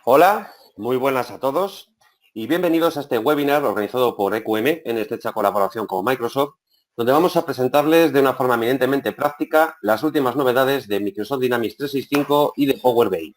Hola, muy buenas a todos y bienvenidos a este webinar organizado por EQM en estrecha colaboración con Microsoft, donde vamos a presentarles de una forma eminentemente práctica las últimas novedades de Microsoft Dynamics 365 y de Power BI.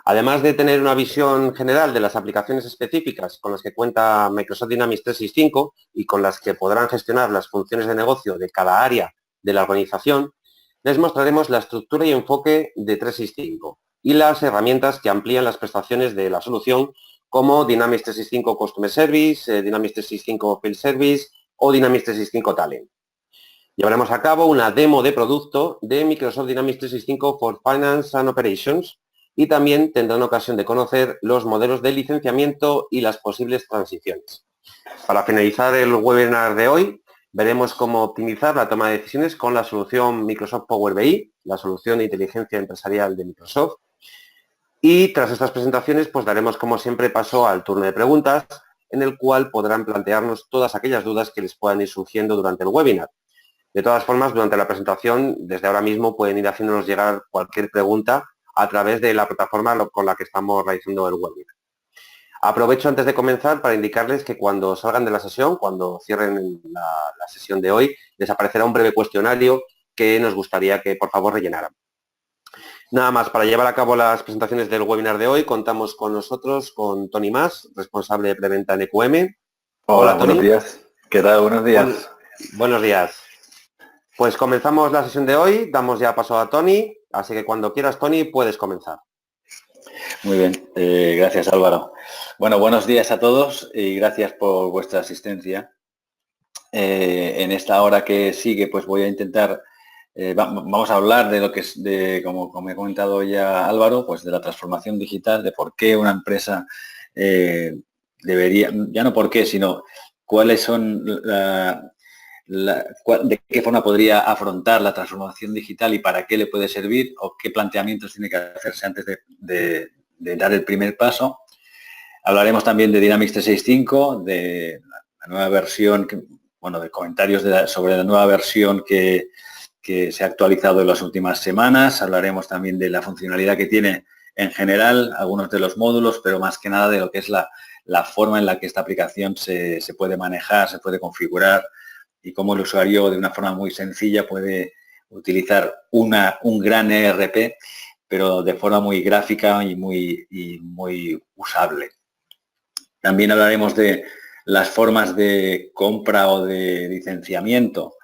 Además de tener una visión general de las aplicaciones específicas con las que cuenta Microsoft Dynamics 365 y con las que podrán gestionar las funciones de negocio de cada área de la organización, les mostraremos la estructura y enfoque de 365 y las herramientas que amplían las prestaciones de la solución como Dynamics 365 Customer Service, Dynamics 365 Field Service o Dynamics 365 Talent. Llevaremos a cabo una demo de producto de Microsoft Dynamics 365 for Finance and Operations y también tendrán ocasión de conocer los modelos de licenciamiento y las posibles transiciones. Para finalizar el webinar de hoy, veremos cómo optimizar la toma de decisiones con la solución Microsoft Power BI, la solución de inteligencia empresarial de Microsoft. Y tras estas presentaciones, pues daremos como siempre paso al turno de preguntas, en el cual podrán plantearnos todas aquellas dudas que les puedan ir surgiendo durante el webinar. De todas formas, durante la presentación, desde ahora mismo pueden ir haciéndonos llegar cualquier pregunta a través de la plataforma con la que estamos realizando el webinar. Aprovecho antes de comenzar para indicarles que cuando salgan de la sesión, cuando cierren la sesión de hoy, les aparecerá un breve cuestionario que nos gustaría que por favor rellenaran. Nada más, para llevar a cabo las presentaciones del webinar de hoy, contamos con nosotros con Tony Mas, responsable de preventa en EQM. Hola, buenos días. ¿Qué tal? Buenos días. Buenos días. Pues comenzamos la sesión de hoy, damos ya paso a Tony, así que cuando quieras, Tony, puedes comenzar. Muy bien, gracias Álvaro. Bueno, buenos días a todos y gracias por vuestra asistencia. En esta hora que sigue, pues voy a intentar, vamos a hablar de lo que es, como he comentado ya Álvaro, pues de la transformación digital, de por qué una empresa debería, ya no por qué, sino cuáles son de qué forma podría afrontar la transformación digital y para qué le puede servir o qué planteamientos tiene que hacerse antes de dar el primer paso. Hablaremos también de Dynamics 365, de la nueva versión, de comentarios sobre la nueva versión que se ha actualizado en las últimas semanas. Hablaremos también de la funcionalidad que tiene en general, algunos de los módulos, pero más que nada de lo que es la forma en la que esta aplicación se puede manejar, se puede configurar, y cómo el usuario de una forma muy sencilla puede utilizar un gran ERP, pero de forma muy gráfica y muy usable. También hablaremos de las formas de compra o de licenciamiento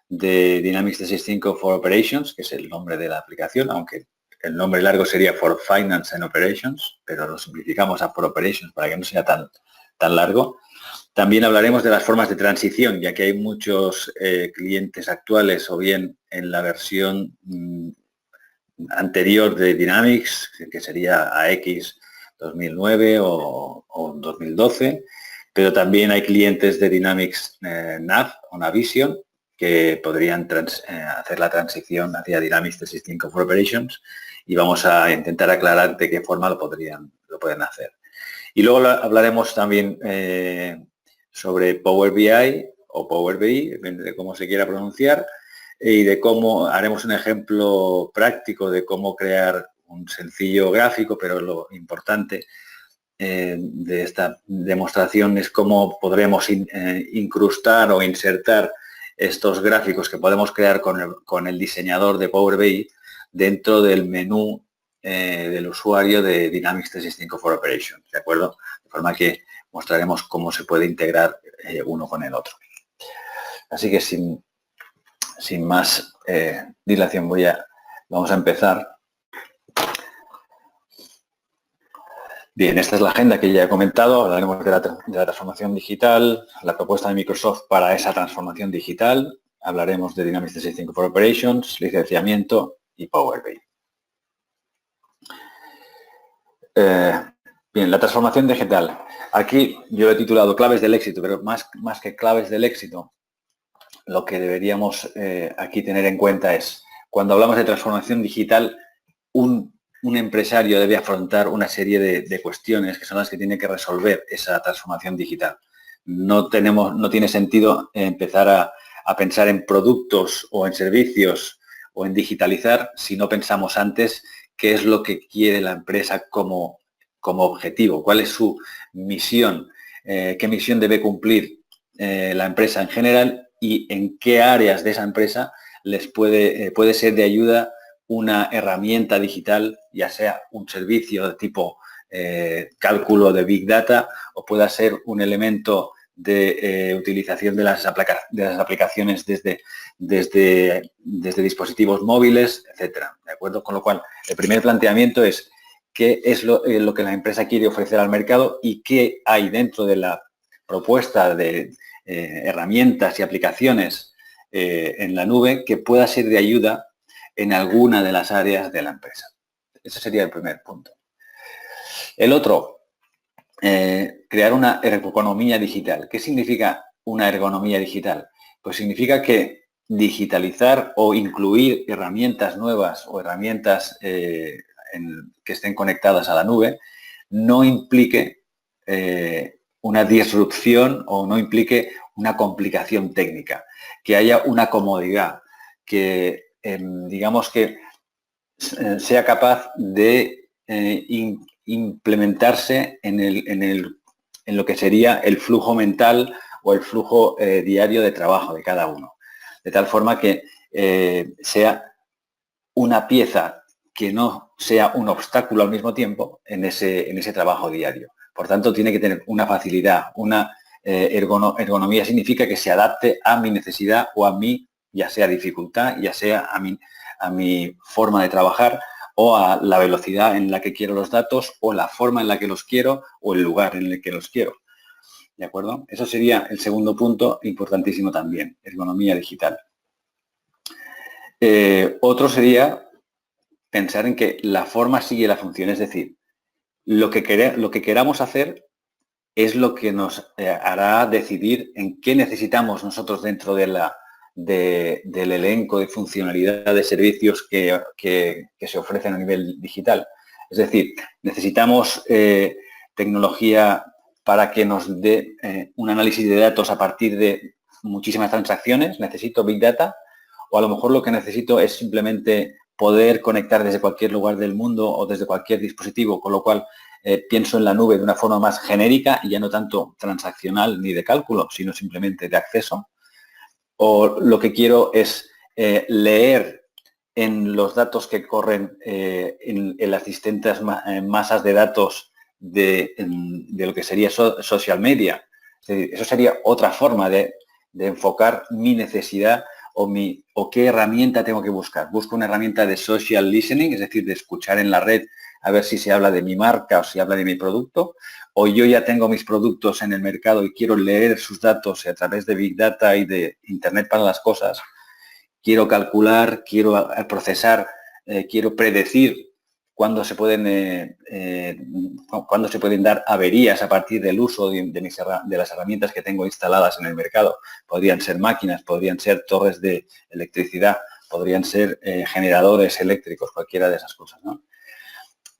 de Dynamics 365 for Operations, que es el nombre de la aplicación, aunque el nombre largo sería for Finance and Operations, pero lo simplificamos a for Operations para que no sea tan largo. También hablaremos de las formas de transición, ya que hay muchos clientes actuales o bien en la versión anterior de Dynamics, que sería AX 2009 o 2012, pero también hay clientes de Dynamics NAV o Navision que podrían hacer la transición hacia Dynamics 365 for Operations, y vamos a intentar aclarar de qué forma lo pueden hacer. Y luego hablaremos también sobre Power BI o Power BI, depende de cómo se quiera pronunciar, y de cómo haremos un ejemplo práctico de cómo crear un sencillo gráfico, pero lo importante de esta demostración es cómo podremos incrustar o insertar estos gráficos que podemos crear con el diseñador de Power BI dentro del menú del usuario de Dynamics 365 for Operations, ¿de acuerdo? De forma que mostraremos cómo se puede integrar uno con el otro. Así que sin más dilación vamos a empezar. Bien, esta es la agenda que ya he comentado. Hablaremos de la transformación digital, la propuesta de Microsoft para esa transformación digital. Hablaremos de Dynamics 365 for Operations, licenciamiento y Power BI. Bien, la transformación digital. Aquí yo lo he titulado claves del éxito, pero más que claves del éxito, lo que deberíamos aquí tener en cuenta es, cuando hablamos de transformación digital, un empresario debe afrontar una serie de cuestiones que son las que tiene que resolver esa transformación digital. No tiene sentido empezar a pensar en productos o en servicios o en digitalizar si no pensamos antes qué es lo que quiere la empresa como como objetivo, cuál es su misión, qué misión debe cumplir la empresa en general y en qué áreas de esa empresa les puede ser de ayuda una herramienta digital, ya sea un servicio de tipo cálculo de Big Data o pueda ser un elemento de utilización de las aplicaciones desde dispositivos móviles, etcétera, ¿de acuerdo? Con lo cual, el primer planteamiento es qué es lo que la empresa quiere ofrecer al mercado y qué hay dentro de la propuesta de herramientas y aplicaciones en la nube que pueda ser de ayuda en alguna de las áreas de la empresa. Ese sería el primer punto. El otro, crear una ergonomía digital. ¿Qué significa una ergonomía digital? Pues significa que digitalizar o incluir herramientas nuevas o herramientas que estén conectadas a la nube no implique una disrupción o no implique una complicación técnica, que haya una comodidad, que digamos que sea capaz de implementarse en lo que sería el flujo mental o el flujo diario de trabajo de cada uno. De tal forma que sea una pieza que no sea un obstáculo al mismo tiempo en ese trabajo diario. Por tanto, tiene que tener una facilidad, una ergonomía significa que se adapte a mi necesidad o a mi, ya sea dificultad, ya sea a mi forma de trabajar o a la velocidad en la que quiero los datos o la forma en la que los quiero o el lugar en el que los quiero. ¿De acuerdo? Eso sería el segundo punto importantísimo también, ergonomía digital. Otro sería pensar en que la forma sigue la función, es decir, lo que queramos hacer es lo que nos hará decidir en qué necesitamos nosotros dentro del elenco de funcionalidad de servicios que se ofrecen a nivel digital. Es decir, necesitamos tecnología para que nos dé un análisis de datos a partir de muchísimas transacciones, necesito Big Data, o a lo mejor lo que necesito es simplemente poder conectar desde cualquier lugar del mundo o desde cualquier dispositivo, con lo cual pienso en la nube de una forma más genérica y ya no tanto transaccional ni de cálculo, sino simplemente de acceso. O lo que quiero es leer en los datos que corren en las distintas masas de datos de lo que sería social media. Es decir, eso sería otra forma de enfocar mi necesidad o qué herramienta tengo que buscar. Busco una herramienta de social listening, es decir, de escuchar en la red a ver si se habla de mi marca o si habla de mi producto, o yo ya tengo mis productos en el mercado y quiero leer sus datos a través de Big Data y de Internet para las cosas. Quiero calcular, quiero procesar, quiero predecir cuándo se pueden dar averías a partir del uso de las herramientas que tengo instaladas en el mercado. Podrían ser máquinas, podrían ser torres de electricidad, podrían ser generadores eléctricos, cualquiera de esas cosas, ¿no?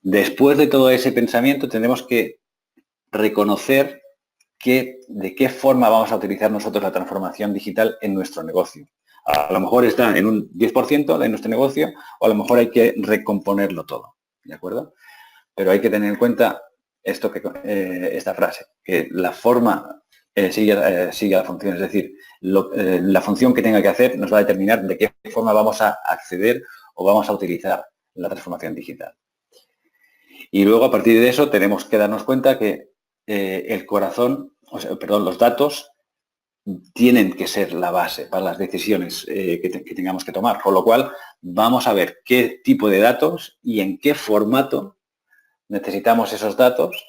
Después de todo ese pensamiento tendremos que reconocer de qué forma vamos a utilizar nosotros la transformación digital en nuestro negocio. A lo mejor está en un 10% de nuestro negocio o a lo mejor hay que recomponerlo todo, ¿de acuerdo? Pero hay que tener en cuenta esta frase, que la forma sigue la función, es decir, la función que tenga que hacer nos va a determinar de qué forma vamos a acceder o vamos a utilizar la transformación digital. Y luego, a partir de eso, tenemos que darnos cuenta que los datos tienen que ser la base para las decisiones que tengamos que tomar. Con lo cual, vamos a ver qué tipo de datos y en qué formato necesitamos esos datos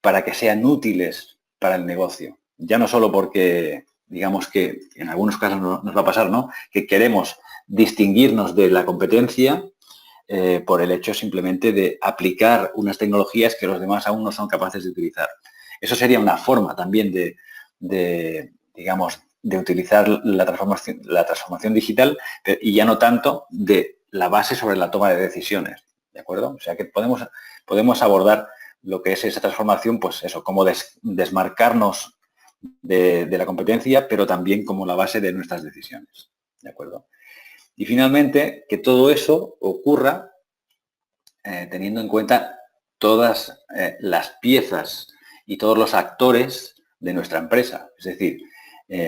para que sean útiles para el negocio. Ya no solo porque, digamos que en algunos casos nos va a pasar, ¿no?, que queremos distinguirnos de la competencia por el hecho simplemente de aplicar unas tecnologías que los demás aún no son capaces de utilizar. Eso sería una forma también de utilizar la transformación digital y ya no tanto de la base sobre la toma de decisiones, ¿de acuerdo? O sea que podemos abordar lo que es esa transformación, pues eso, como desmarcarnos de la competencia, pero también como la base de nuestras decisiones, ¿de acuerdo? Y finalmente, que todo eso ocurra teniendo en cuenta todas las piezas y todos los actores de nuestra empresa. Es decir,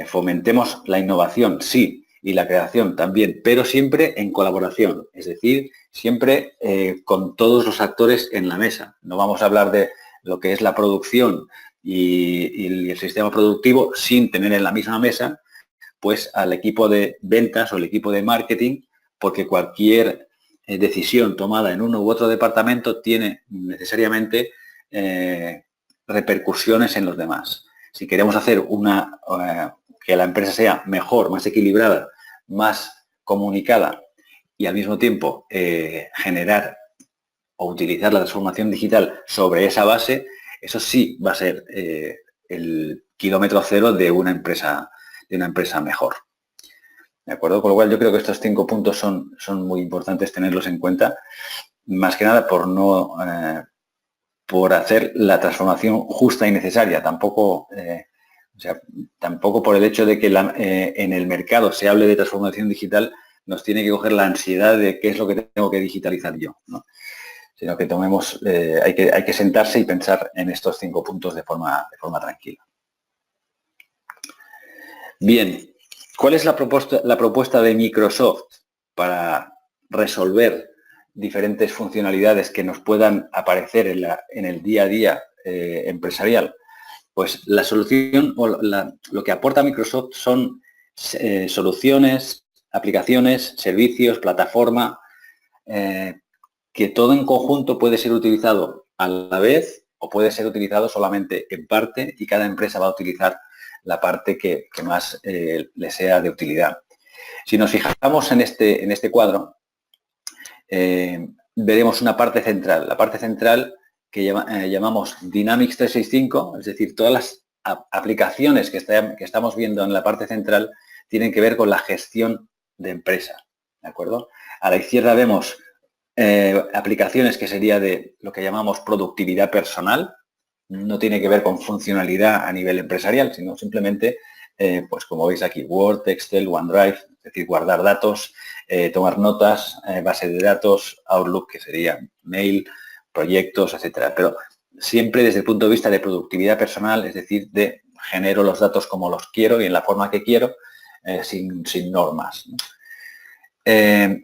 fomentemos la innovación, sí, y la creación también, pero siempre en colaboración, es decir, siempre con todos los actores en la mesa. No vamos a hablar de lo que es la producción y el sistema productivo sin tener en la misma mesa pues al equipo de ventas o el equipo de marketing, porque cualquier decisión tomada en uno u otro departamento tiene necesariamente repercusiones en los demás. Si queremos hacer que la empresa sea mejor, más equilibrada, más comunicada y al mismo tiempo generar o utilizar la transformación digital sobre esa base, eso sí va a ser el kilómetro cero de una empresa mejor. ¿De acuerdo? Con lo cual yo creo que estos 5 puntos son muy importantes tenerlos en cuenta, más que nada por hacer la transformación justa y necesaria, tampoco por el hecho de que en el mercado se hable de transformación digital nos tiene que coger la ansiedad de qué es lo que tengo que digitalizar yo, ¿no? Sino que hay que sentarse y pensar en estos 5 puntos de forma tranquila. Bien, ¿cuál es la propuesta de Microsoft para resolver diferentes funcionalidades que nos puedan aparecer en el día a día empresarial? Pues la solución o lo que aporta Microsoft son soluciones, aplicaciones, servicios, plataforma, que todo en conjunto puede ser utilizado a la vez o puede ser utilizado solamente en parte y cada empresa va a utilizar la parte que más le sea de utilidad. Si nos fijamos en este cuadro, veremos una parte central. La parte central que llamamos Dynamics 365, es decir, todas las aplicaciones que estamos viendo en la parte central tienen que ver con la gestión de empresa, ¿de acuerdo? A la izquierda vemos aplicaciones que sería de lo que llamamos productividad personal. No tiene que ver con funcionalidad a nivel empresarial, sino simplemente, pues como veis aquí, Word, Excel, OneDrive, es decir, guardar datos, tomar notas, base de datos, Outlook, que sería mail, proyectos, etcétera. Pero siempre desde el punto de vista de productividad personal, es decir, de genero los datos como los quiero y en la forma que quiero, sin normas, ¿no?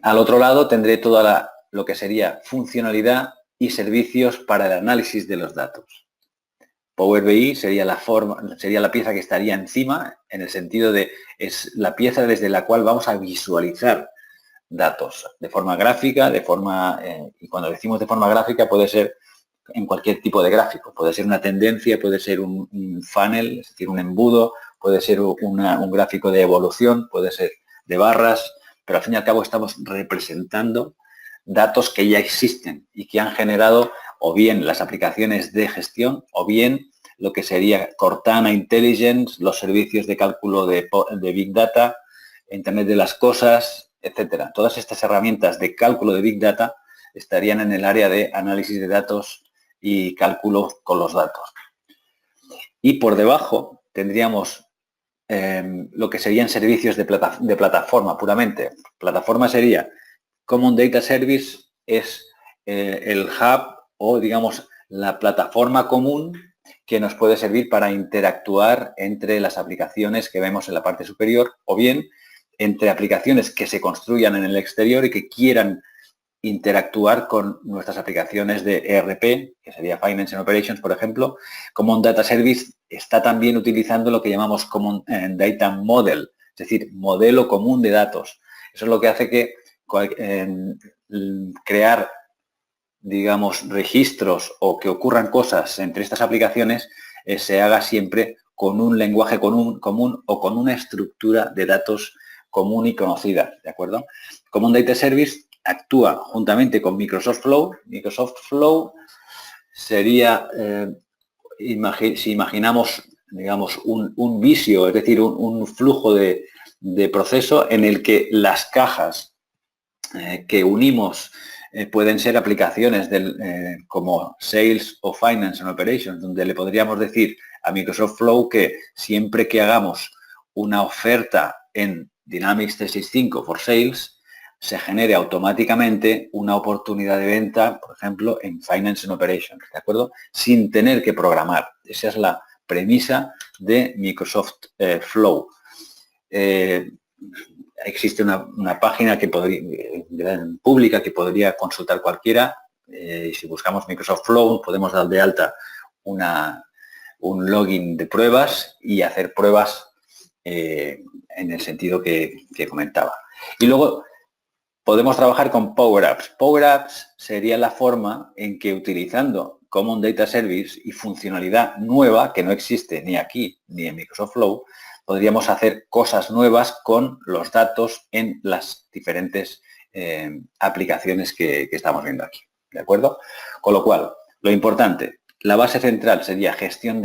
Al otro lado tendré toda lo que sería funcionalidad y servicios para el análisis de los datos. Power BI sería la pieza que estaría encima, en el sentido de es la pieza desde la cual vamos a visualizar datos de forma gráfica, y cuando decimos de forma gráfica puede ser en cualquier tipo de gráfico, puede ser una tendencia, puede ser un funnel, es decir, un embudo, puede ser un gráfico de evolución, puede ser de barras, pero al fin y al cabo estamos representando datos que ya existen y que han generado o bien las aplicaciones de gestión o bien lo que sería Cortana Intelligence, los servicios de cálculo de Big Data, Internet de las Cosas, etcétera. Todas estas herramientas de cálculo de Big Data estarían en el área de análisis de datos y cálculo con los datos. Y por debajo tendríamos lo que serían servicios de plataforma puramente. Plataforma sería Common Data Service, es el hub o, digamos, la plataforma común que nos puede servir para interactuar entre las aplicaciones que vemos en la parte superior o bien entre aplicaciones que se construyan en el exterior y que quieran interactuar con nuestras aplicaciones de ERP, que sería Finance and Operations, por ejemplo. Common Data Service está también utilizando lo que llamamos Common Data Model, es decir, modelo común de datos. Eso es lo que hace que crear, digamos, registros o que ocurran cosas entre estas aplicaciones se haga siempre con un lenguaje común o con una estructura de datos común y conocida, ¿de acuerdo? Common Data Service actúa juntamente con Microsoft Flow. Microsoft Flow sería, si imaginamos, digamos, un visio, es decir, un flujo de proceso en el que las cajas que unimos pueden ser aplicaciones como Sales o Finance and Operations, donde le podríamos decir a Microsoft Flow que siempre que hagamos una oferta en Dynamics 365 for Sales, se genere automáticamente una oportunidad de venta, por ejemplo, en Finance and Operations, ¿de acuerdo? Sin tener que programar. Esa es la premisa de Microsoft Flow. Existe una página que pública que podría consultar cualquiera. Y si buscamos Microsoft Flow, podemos dar de alta un login de pruebas y hacer pruebas en el sentido que comentaba. Y luego podemos trabajar con Power Apps. Power Apps sería la forma en que, utilizando Common Data Service y funcionalidad nueva que no existe ni aquí ni en Microsoft Flow, podríamos hacer cosas nuevas con los datos en las diferentes aplicaciones que estamos viendo aquí. ¿De acuerdo? Con lo cual, lo importante, la base central sería gestión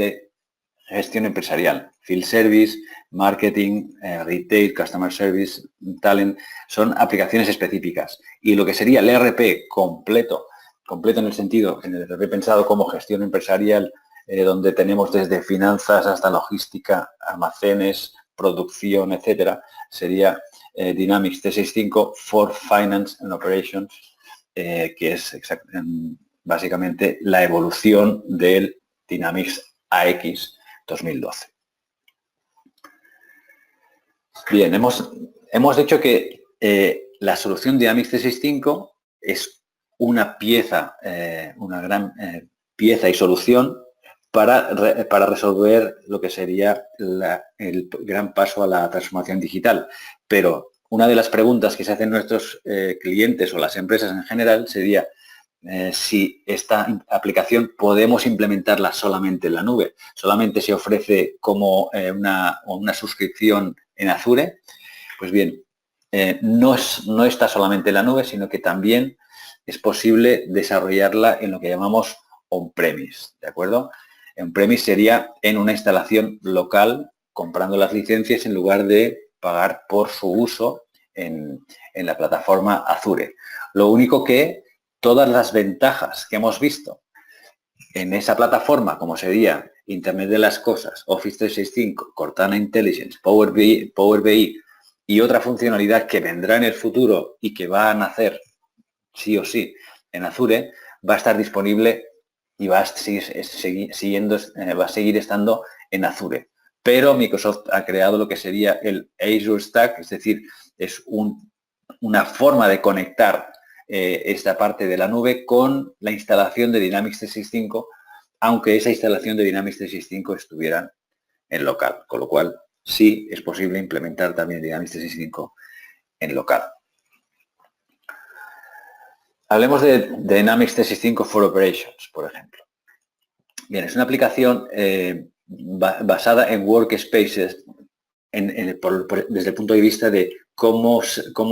empresarial, Field Service, Marketing, Retail, Customer Service, Talent, son aplicaciones específicas. Y lo que sería el ERP completo en el sentido, en el ERP pensado como gestión empresarial, donde tenemos desde finanzas hasta logística, almacenes, producción, etcétera, sería Dynamics 365 for Finance and Operations, que es básicamente la evolución del Dynamics AX 2012. Bien, hemos dicho que la solución Dynamics 365 es una pieza, una gran pieza y solución para resolver lo que sería el gran paso a la transformación digital. Pero una de las preguntas que se hacen nuestros clientes o las empresas en general sería si esta aplicación podemos implementarla solamente en la nube. Solamente se ofrece como una suscripción en Azure. Pues bien, no está solamente en la nube, sino que también es posible desarrollarla en lo que llamamos on-premise, ¿de acuerdo? On-premise sería en una instalación local, comprando las licencias en lugar de pagar por su uso en la plataforma Azure. Lo único que todas las ventajas que hemos visto en esa plataforma, como sería Internet de las Cosas, Office 365, Cortana Intelligence, Power BI y otra funcionalidad que vendrá en el futuro y que va a nacer sí o sí en Azure, va a estar disponible y va a seguir estando en Azure. Pero Microsoft ha creado lo que sería el Azure Stack, es decir, es una forma de conectar esta parte de la nube con la instalación de Dynamics 365, aunque esa instalación de Dynamics 365 estuviera en local, con lo cual sí es posible implementar también Dynamics 365 en local. Hablemos de Dynamics 365 for Operations, por ejemplo. Bien, es una aplicación basada en workspaces desde el punto de vista de cómo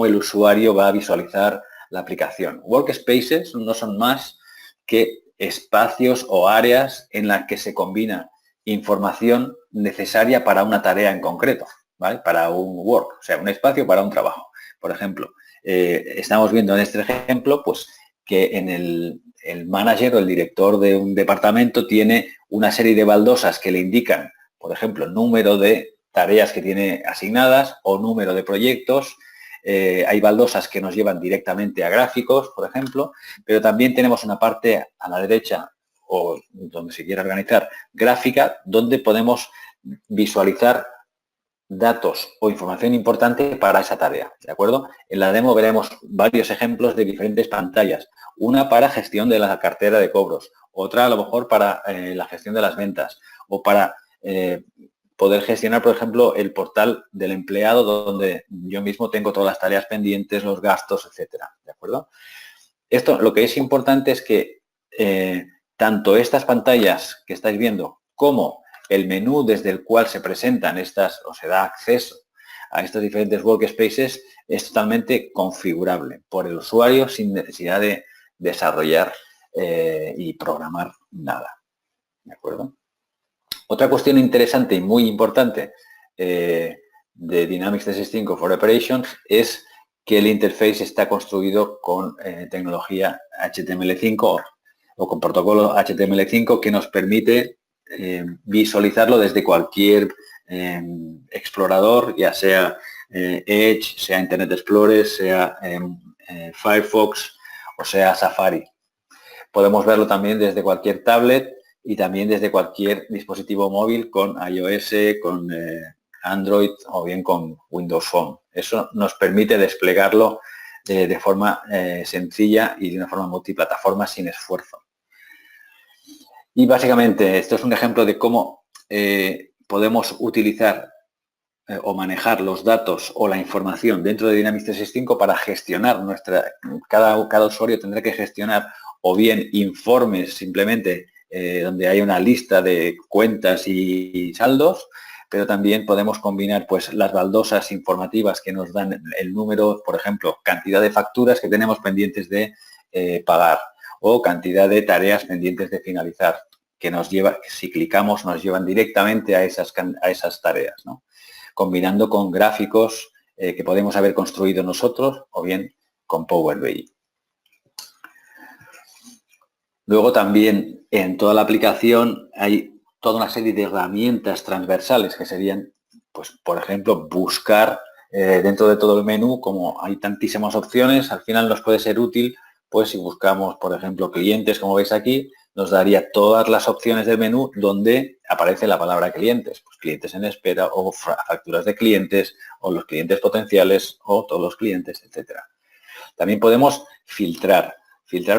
el usuario va a visualizar la aplicación. Workspaces no son más que espacios o áreas en las que se combina información necesaria para una tarea en concreto, ¿vale? Para un work, o sea, un espacio para un trabajo. Por ejemplo, estamos viendo en este ejemplo, pues, que en el manager o el director de un departamento tiene una serie de baldosas que le indican, por ejemplo, número de tareas que tiene asignadas o número de proyectos. Hay baldosas que nos llevan directamente a gráficos, por ejemplo, pero también tenemos una parte a la derecha o donde se quiera organizar gráfica, donde podemos visualizar datos o información importante para esa tarea, ¿de acuerdo? En la demo veremos varios ejemplos de diferentes pantallas. Una para gestión de la cartera de cobros, otra a lo mejor para la gestión de las ventas o para poder gestionar, por ejemplo, el portal del empleado donde yo mismo tengo todas las tareas pendientes, los gastos, etcétera, ¿de acuerdo? Esto, lo que es importante es que tanto estas pantallas que estáis viendo como el menú desde el cual se presentan estas o se da acceso a estos diferentes workspaces es totalmente configurable por el usuario sin necesidad de desarrollar y programar nada. ¿De acuerdo? Otra cuestión interesante y muy importante de Dynamics 365 for Operations es que el interface está construido con tecnología HTML5 o con protocolo HTML5 que nos permite visualizarlo desde cualquier explorador, ya sea Edge, sea Internet Explorer, sea Firefox o sea Safari. Podemos verlo también desde cualquier tablet y también desde cualquier dispositivo móvil con iOS, con Android o bien con Windows Phone. Eso nos permite desplegarlo de forma sencilla y de una forma multiplataforma sin esfuerzo. Y básicamente esto es un ejemplo de cómo podemos utilizar o manejar los datos o la información dentro de Dynamics 365 para gestionar cada usuario tendrá que gestionar o bien informes simplemente donde hay una lista de cuentas y saldos, pero también podemos combinar pues las baldosas informativas que nos dan el número, por ejemplo, cantidad de facturas que tenemos pendientes de pagar o cantidad de tareas pendientes de finalizar, que nos lleva, si clicamos, nos llevan directamente a esas tareas, ¿no? Combinando con gráficos que podemos haber construido nosotros o bien con Power BI. Luego también en toda la aplicación hay toda una serie de herramientas transversales que serían, pues, por ejemplo, buscar dentro de todo el menú, como hay tantísimas opciones, al final nos puede ser útil, pues si buscamos, por ejemplo, clientes, como veis aquí, nos daría todas las opciones del menú donde aparece la palabra clientes, pues clientes en espera o facturas de clientes o los clientes potenciales o todos los clientes, etcétera. También podemos filtrar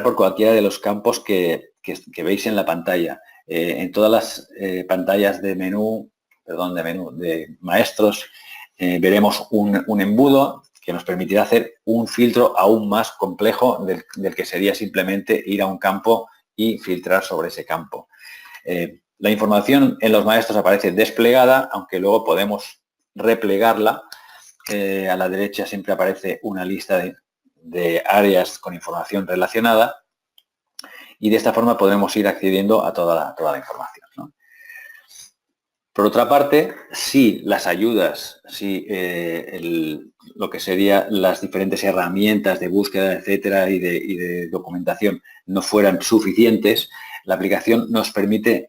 por cualquiera de los campos que veis en la pantalla. En todas las pantallas de maestros veremos un embudo que nos permitirá hacer un filtro aún más complejo del que sería simplemente ir a un campo y filtrar sobre ese campo. La información en los maestros aparece desplegada, aunque luego podemos replegarla. A la derecha siempre aparece una lista de áreas con información relacionada y de esta forma podremos ir accediendo a toda la información, ¿no? Por otra parte, si las ayudas, si lo que serían las diferentes herramientas de búsqueda, etcétera, y de documentación no fueran suficientes, la aplicación nos permite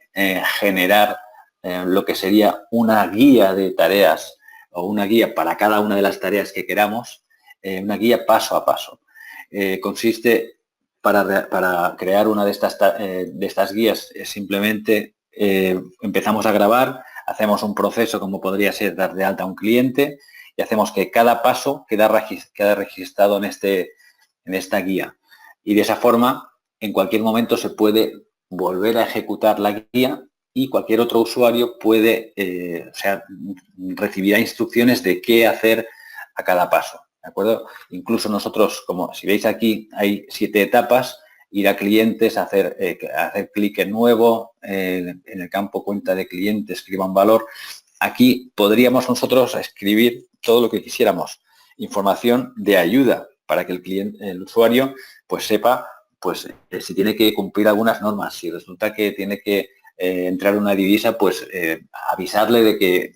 generar lo que sería una guía de tareas o una guía para cada una de las tareas que queramos, una guía paso a paso. Consiste para crear una de estas guías, simplemente empezamos a grabar, hacemos un proceso como podría ser dar de alta a un cliente y hacemos que cada paso queda registrado en esta guía. Y de esa forma, en cualquier momento se puede volver a ejecutar la guía y cualquier otro usuario puede, recibirá instrucciones de qué hacer a cada paso, ¿de acuerdo? Incluso nosotros, como si veis aquí, hay 7 etapas. Ir a clientes, hacer clic en nuevo, en el campo cuenta de cliente, escriba un valor. Aquí podríamos nosotros escribir todo lo que quisiéramos. Información de ayuda para que el usuario pues sepa pues si tiene que cumplir algunas normas. Si resulta que tiene que entrar una divisa, pues avisarle de que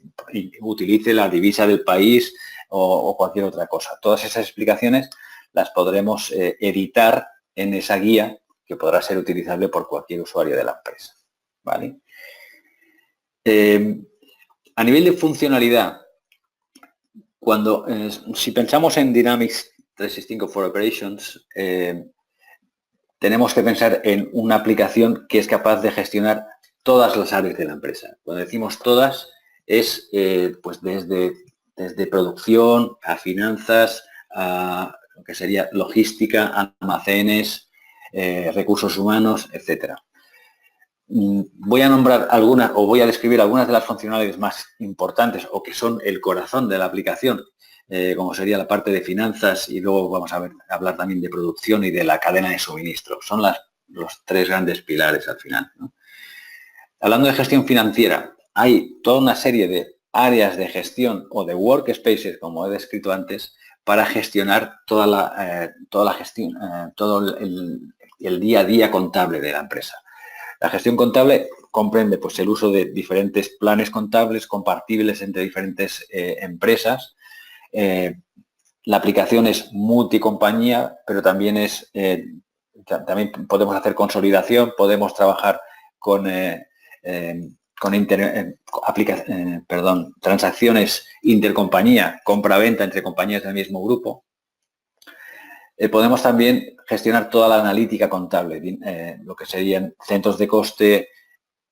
utilice la divisa del país o cualquier otra cosa. Todas esas explicaciones las podremos editar en esa guía que podrá ser utilizable por cualquier usuario de la empresa, ¿vale? A nivel de funcionalidad, si pensamos en Dynamics 365 for Operations, tenemos que pensar en una aplicación que es capaz de gestionar todas las áreas de la empresa. Cuando decimos todas, es pues desde producción a finanzas, a lo que sería logística, almacenes, recursos humanos, etcétera. Voy a nombrar algunas o voy a describir algunas de las funcionalidades más importantes o que son el corazón de la aplicación, como sería la parte de finanzas y luego vamos a hablar también de producción y de la cadena de suministro. Son los 3 grandes pilares al final, ¿no? Hablando de gestión financiera, hay toda una serie de áreas de gestión o de workspaces, como he descrito antes, para gestionar toda la gestión, todo el día a día contable de la empresa. La gestión contable comprende pues, el uso de diferentes planes contables compartibles entre diferentes empresas. La aplicación es multicompañía, pero también también podemos hacer consolidación, podemos trabajar con transacciones intercompañía, compra-venta entre compañías del mismo grupo. Podemos también gestionar toda la analítica contable, lo que serían centros de coste,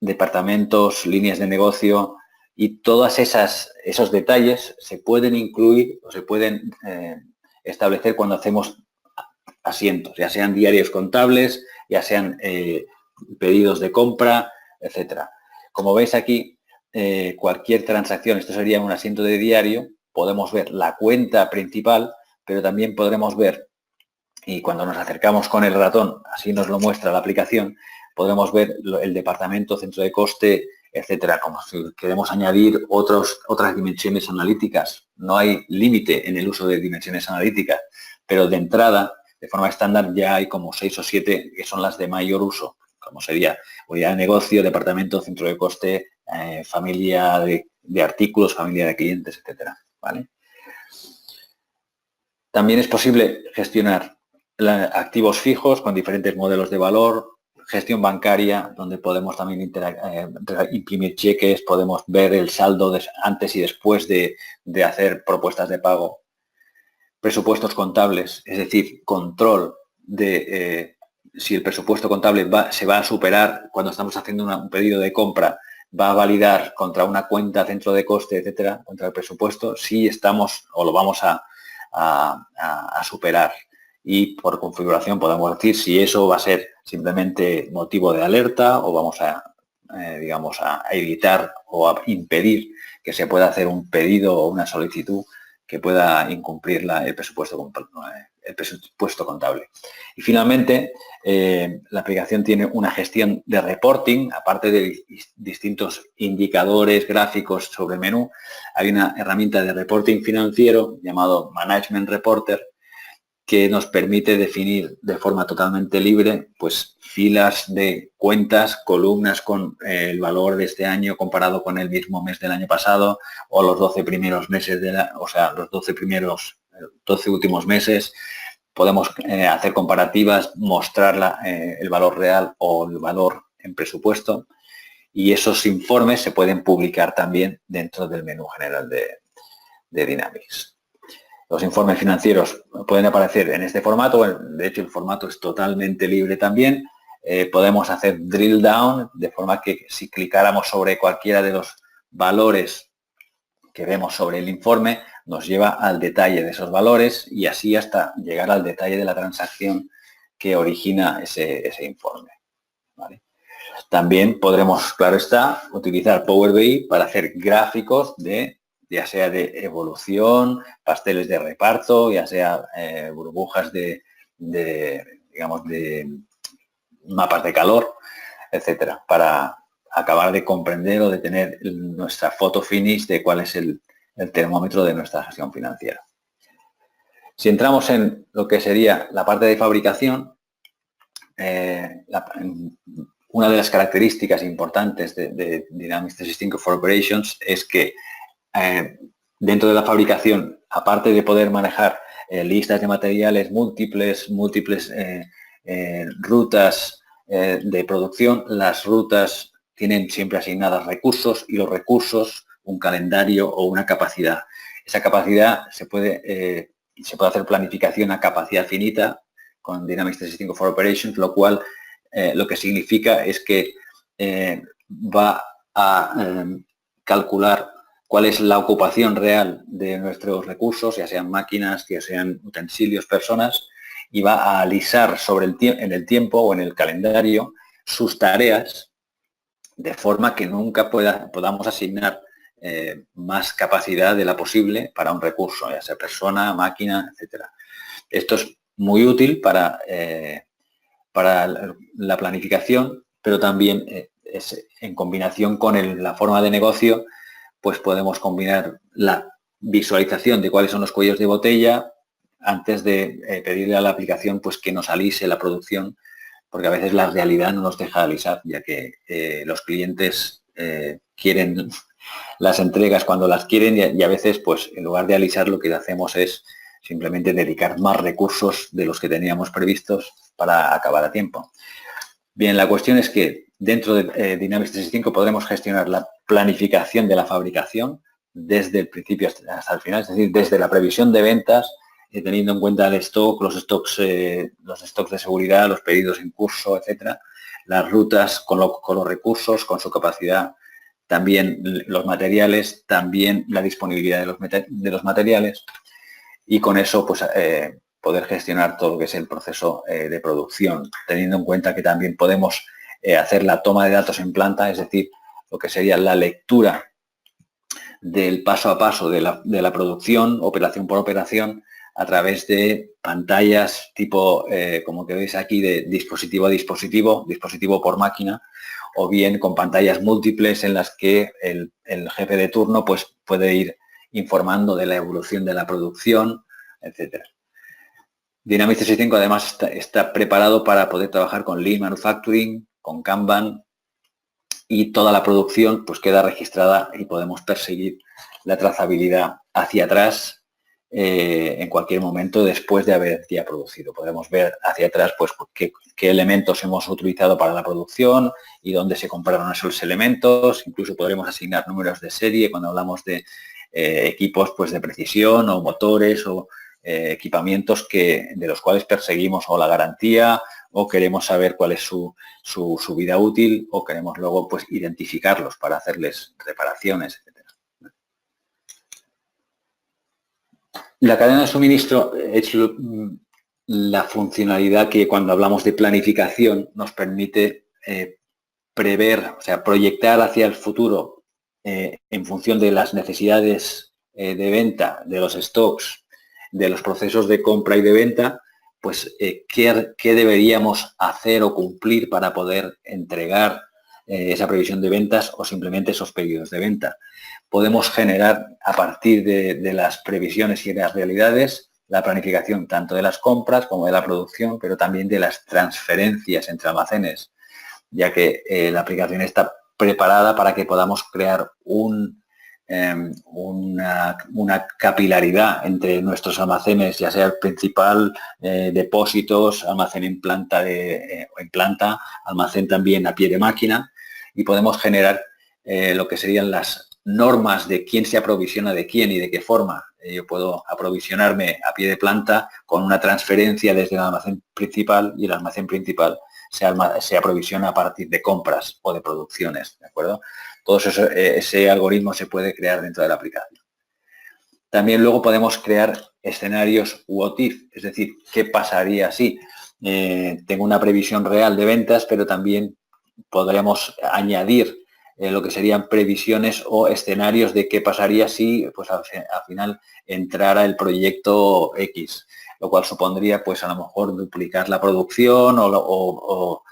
departamentos, líneas de negocio, y todos esos detalles se pueden incluir o se pueden establecer cuando hacemos asientos, ya sean diarios contables, ya sean pedidos de compra, etcétera. Como veis aquí, cualquier transacción, esto sería un asiento de diario, podemos ver la cuenta principal, pero también podremos ver, y cuando nos acercamos con el ratón, así nos lo muestra la aplicación, podremos ver el departamento, centro de coste, etcétera. Como si queremos añadir otras dimensiones analíticas. No hay límite en el uso de dimensiones analíticas, pero de entrada, de forma estándar, ya hay como 6 o 7 que son las de mayor uso, como sería unidad de negocio, departamento, centro de coste, familia de artículos, familia de clientes, etcétera. ¿Vale? También es posible gestionar activos fijos con diferentes modelos de valor, gestión bancaria, donde podemos también imprimir cheques, podemos ver el saldo antes y después de hacer propuestas de pago. Presupuestos contables, es decir, control de si el presupuesto contable se va a superar cuando estamos haciendo un pedido de compra, va a validar contra una cuenta, centro de coste, etcétera, contra el presupuesto, si estamos o lo vamos a superar. Y por configuración podemos decir si eso va a ser simplemente motivo de alerta o vamos a evitar o a impedir que se pueda hacer un pedido o una solicitud que pueda incumplir el presupuesto contable. Y finalmente, la aplicación tiene una gestión de reporting, aparte de distintos indicadores, gráficos sobre el menú. Hay una herramienta de reporting financiero llamado Management Reporter, que nos permite definir de forma totalmente libre, pues filas de cuentas, columnas con el valor de este año comparado con el mismo mes del año pasado, o los 12 primeros meses, los 12 últimos meses. Podemos hacer comparativas, mostrar el valor real o el valor en presupuesto, y esos informes se pueden publicar también dentro del menú general de Dynamics. Los informes financieros pueden aparecer en este formato, de hecho el formato es totalmente libre también. Podemos hacer drill down, de forma que si clicáramos sobre cualquiera de los valores que vemos sobre el informe, nos lleva al detalle de esos valores y así hasta llegar al detalle de la transacción que origina ese informe. ¿Vale? También podremos, claro está, utilizar Power BI para hacer gráficos ya sea de evolución, pasteles de reparto, ya sea burbujas de mapas de calor, etcétera, para acabar de comprender o de tener nuestra foto finish de cuál es el termómetro de nuestra gestión financiera. Si entramos en lo que sería la parte de fabricación, una de las características importantes de Dynamics 365 for Operations es que dentro de la fabricación, aparte de poder manejar listas de materiales múltiples rutas de producción, las rutas tienen siempre asignadas recursos y los recursos un calendario o una capacidad. Esa capacidad se puede hacer planificación a capacidad finita con Dynamics 365 for Operations, lo cual lo que significa es que va a calcular cuál es la ocupación real de nuestros recursos, ya sean máquinas, ya sean utensilios, personas, y va a alisar en el tiempo o en el calendario sus tareas, de forma que nunca podamos asignar más capacidad de la posible para un recurso, ya sea persona, máquina, etcétera. Esto es muy útil para la planificación, pero también en combinación con la forma de negocio, pues podemos combinar la visualización de cuáles son los cuellos de botella antes de pedirle a la aplicación pues que nos alise la producción, porque a veces la realidad no nos deja alisar, ya que los clientes quieren las entregas cuando las quieren y a veces pues en lugar de alisar lo que hacemos es simplemente dedicar más recursos de los que teníamos previstos para acabar a tiempo. Bien, la cuestión es que Dentro de Dynamics 365 podremos gestionar la planificación de la fabricación desde el principio hasta el final, es decir, desde la previsión de ventas, teniendo en cuenta el stock, los stocks de seguridad, los pedidos en curso, etcétera, las rutas con los recursos, con su capacidad, también los materiales, también la disponibilidad de los materiales, y con eso pues poder gestionar todo lo que es el proceso de producción, teniendo en cuenta que también podemos hacer la toma de datos en planta, es decir, lo que sería la lectura del paso a paso de la producción, operación por operación, a través de pantallas tipo, como que veis aquí, de dispositivo a dispositivo, dispositivo por máquina, o bien con pantallas múltiples en las que el jefe de turno pues, puede ir informando de la evolución de la producción, etcétera. Dynamics 365 además está preparado para poder trabajar con Lean Manufacturing, con Kanban, y toda la producción pues queda registrada y podemos perseguir la trazabilidad hacia atrás en cualquier momento después de haber ya producido. Podemos ver hacia atrás pues qué elementos hemos utilizado para la producción y dónde se compraron esos elementos. Incluso podremos asignar números de serie cuando hablamos de equipos pues de precisión o motores o equipamientos de los cuales perseguimos o la garantía o queremos saber cuál es su vida útil o queremos luego pues identificarlos para hacerles reparaciones, etc. La cadena de suministro es la funcionalidad que cuando hablamos de planificación nos permite prever, o sea, proyectar hacia el futuro en función de las necesidades de venta, de los stocks, de los procesos de compra y de venta, pues qué deberíamos hacer o cumplir para poder entregar esa previsión de ventas o simplemente esos pedidos de venta. Podemos generar a partir de las previsiones y de las realidades la planificación tanto de las compras como de la producción, pero también de las transferencias entre almacenes, ya que la aplicación está preparada para que podamos crear una capilaridad entre nuestros almacenes, ya sea el principal, depósitos, almacén en planta, almacén también a pie de máquina, y podemos generar lo que serían las normas de quién se aprovisiona de quién y de qué forma. Yo puedo aprovisionarme a pie de planta con una transferencia desde el almacén principal y el almacén principal se aprovisiona a partir de compras o de producciones, ¿de acuerdo? Todo eso, ese algoritmo se puede crear dentro de la aplicación. También luego podemos crear escenarios what if, es decir, ¿qué pasaría si? Tengo una previsión real de ventas, pero también podríamos añadir lo que serían previsiones o escenarios de qué pasaría si pues, al final entrara el proyecto X, lo cual supondría pues a lo mejor duplicar la producción o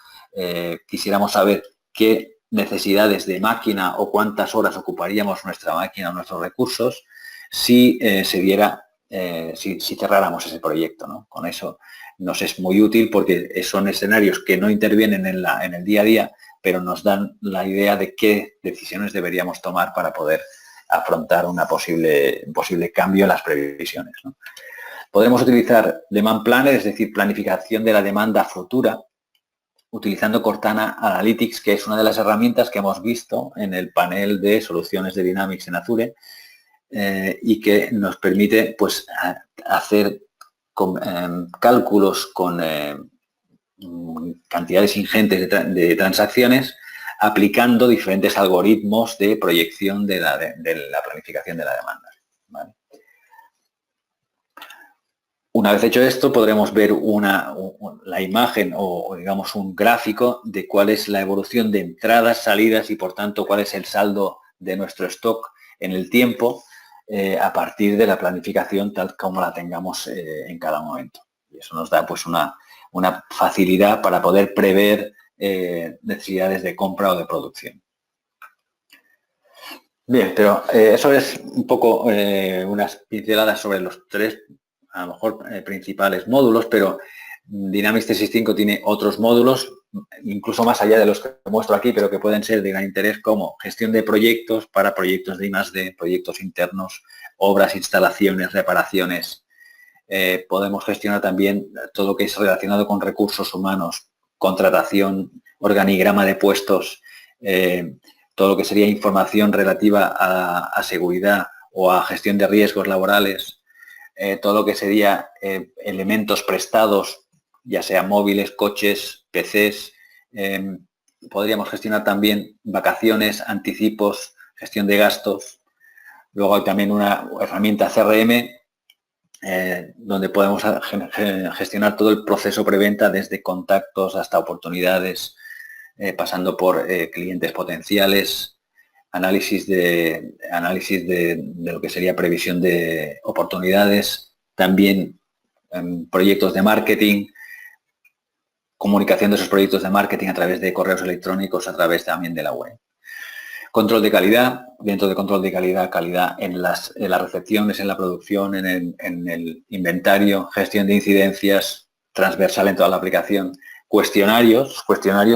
quisiéramos saber qué necesidades de máquina o cuántas horas ocuparíamos nuestra máquina o nuestros recursos si si cerráramos ese proyecto, ¿no? Con eso nos es muy útil porque son escenarios que no intervienen en el día a día, pero nos dan la idea de qué decisiones deberíamos tomar para poder afrontar un posible cambio en las previsiones, ¿no? Podremos utilizar Demand Planner, es decir, planificación de la demanda futura, utilizando Cortana Analytics, que es una de las herramientas que hemos visto en el panel de soluciones de Dynamics en Azure y que nos permite pues, hacer cálculos con cantidades ingentes de transacciones aplicando diferentes algoritmos de proyección de la planificación de la demanda, ¿vale? Una vez hecho esto, podremos ver la imagen o digamos un gráfico de cuál es la evolución de entradas, salidas y por tanto cuál es el saldo de nuestro stock en el tiempo a partir de la planificación tal como la tengamos en cada momento. Y eso nos da pues una facilidad para poder prever necesidades de compra o de producción. Bien, pero eso es un poco unas pinceladas sobre los tres, a lo mejor, principales módulos, pero Dynamics 365 tiene otros módulos, incluso más allá de los que muestro aquí, pero que pueden ser de gran interés, como gestión de proyectos para proyectos de I+D, proyectos internos, obras, instalaciones, reparaciones. Podemos gestionar también todo lo que es relacionado con recursos humanos contratación, organigrama de puestos, todo lo que sería información relativa a seguridad o a gestión de riesgos laborales, todo lo que sería elementos prestados, ya sea móviles, coches, PCs. Podríamos gestionar también vacaciones, anticipos, gestión de gastos. Luego hay también una herramienta CRM donde podemos gestionar todo el proceso preventa, desde contactos hasta oportunidades, pasando por clientes potenciales, análisis de lo que sería previsión de oportunidades, también proyectos de marketing, comunicación de esos proyectos de marketing a través de correos electrónicos, a través también de la web. Control de calidad, dentro de control de calidad en las recepciones, en la producción, en el inventario, gestión de incidencias, transversal en toda la aplicación. Cuestionarios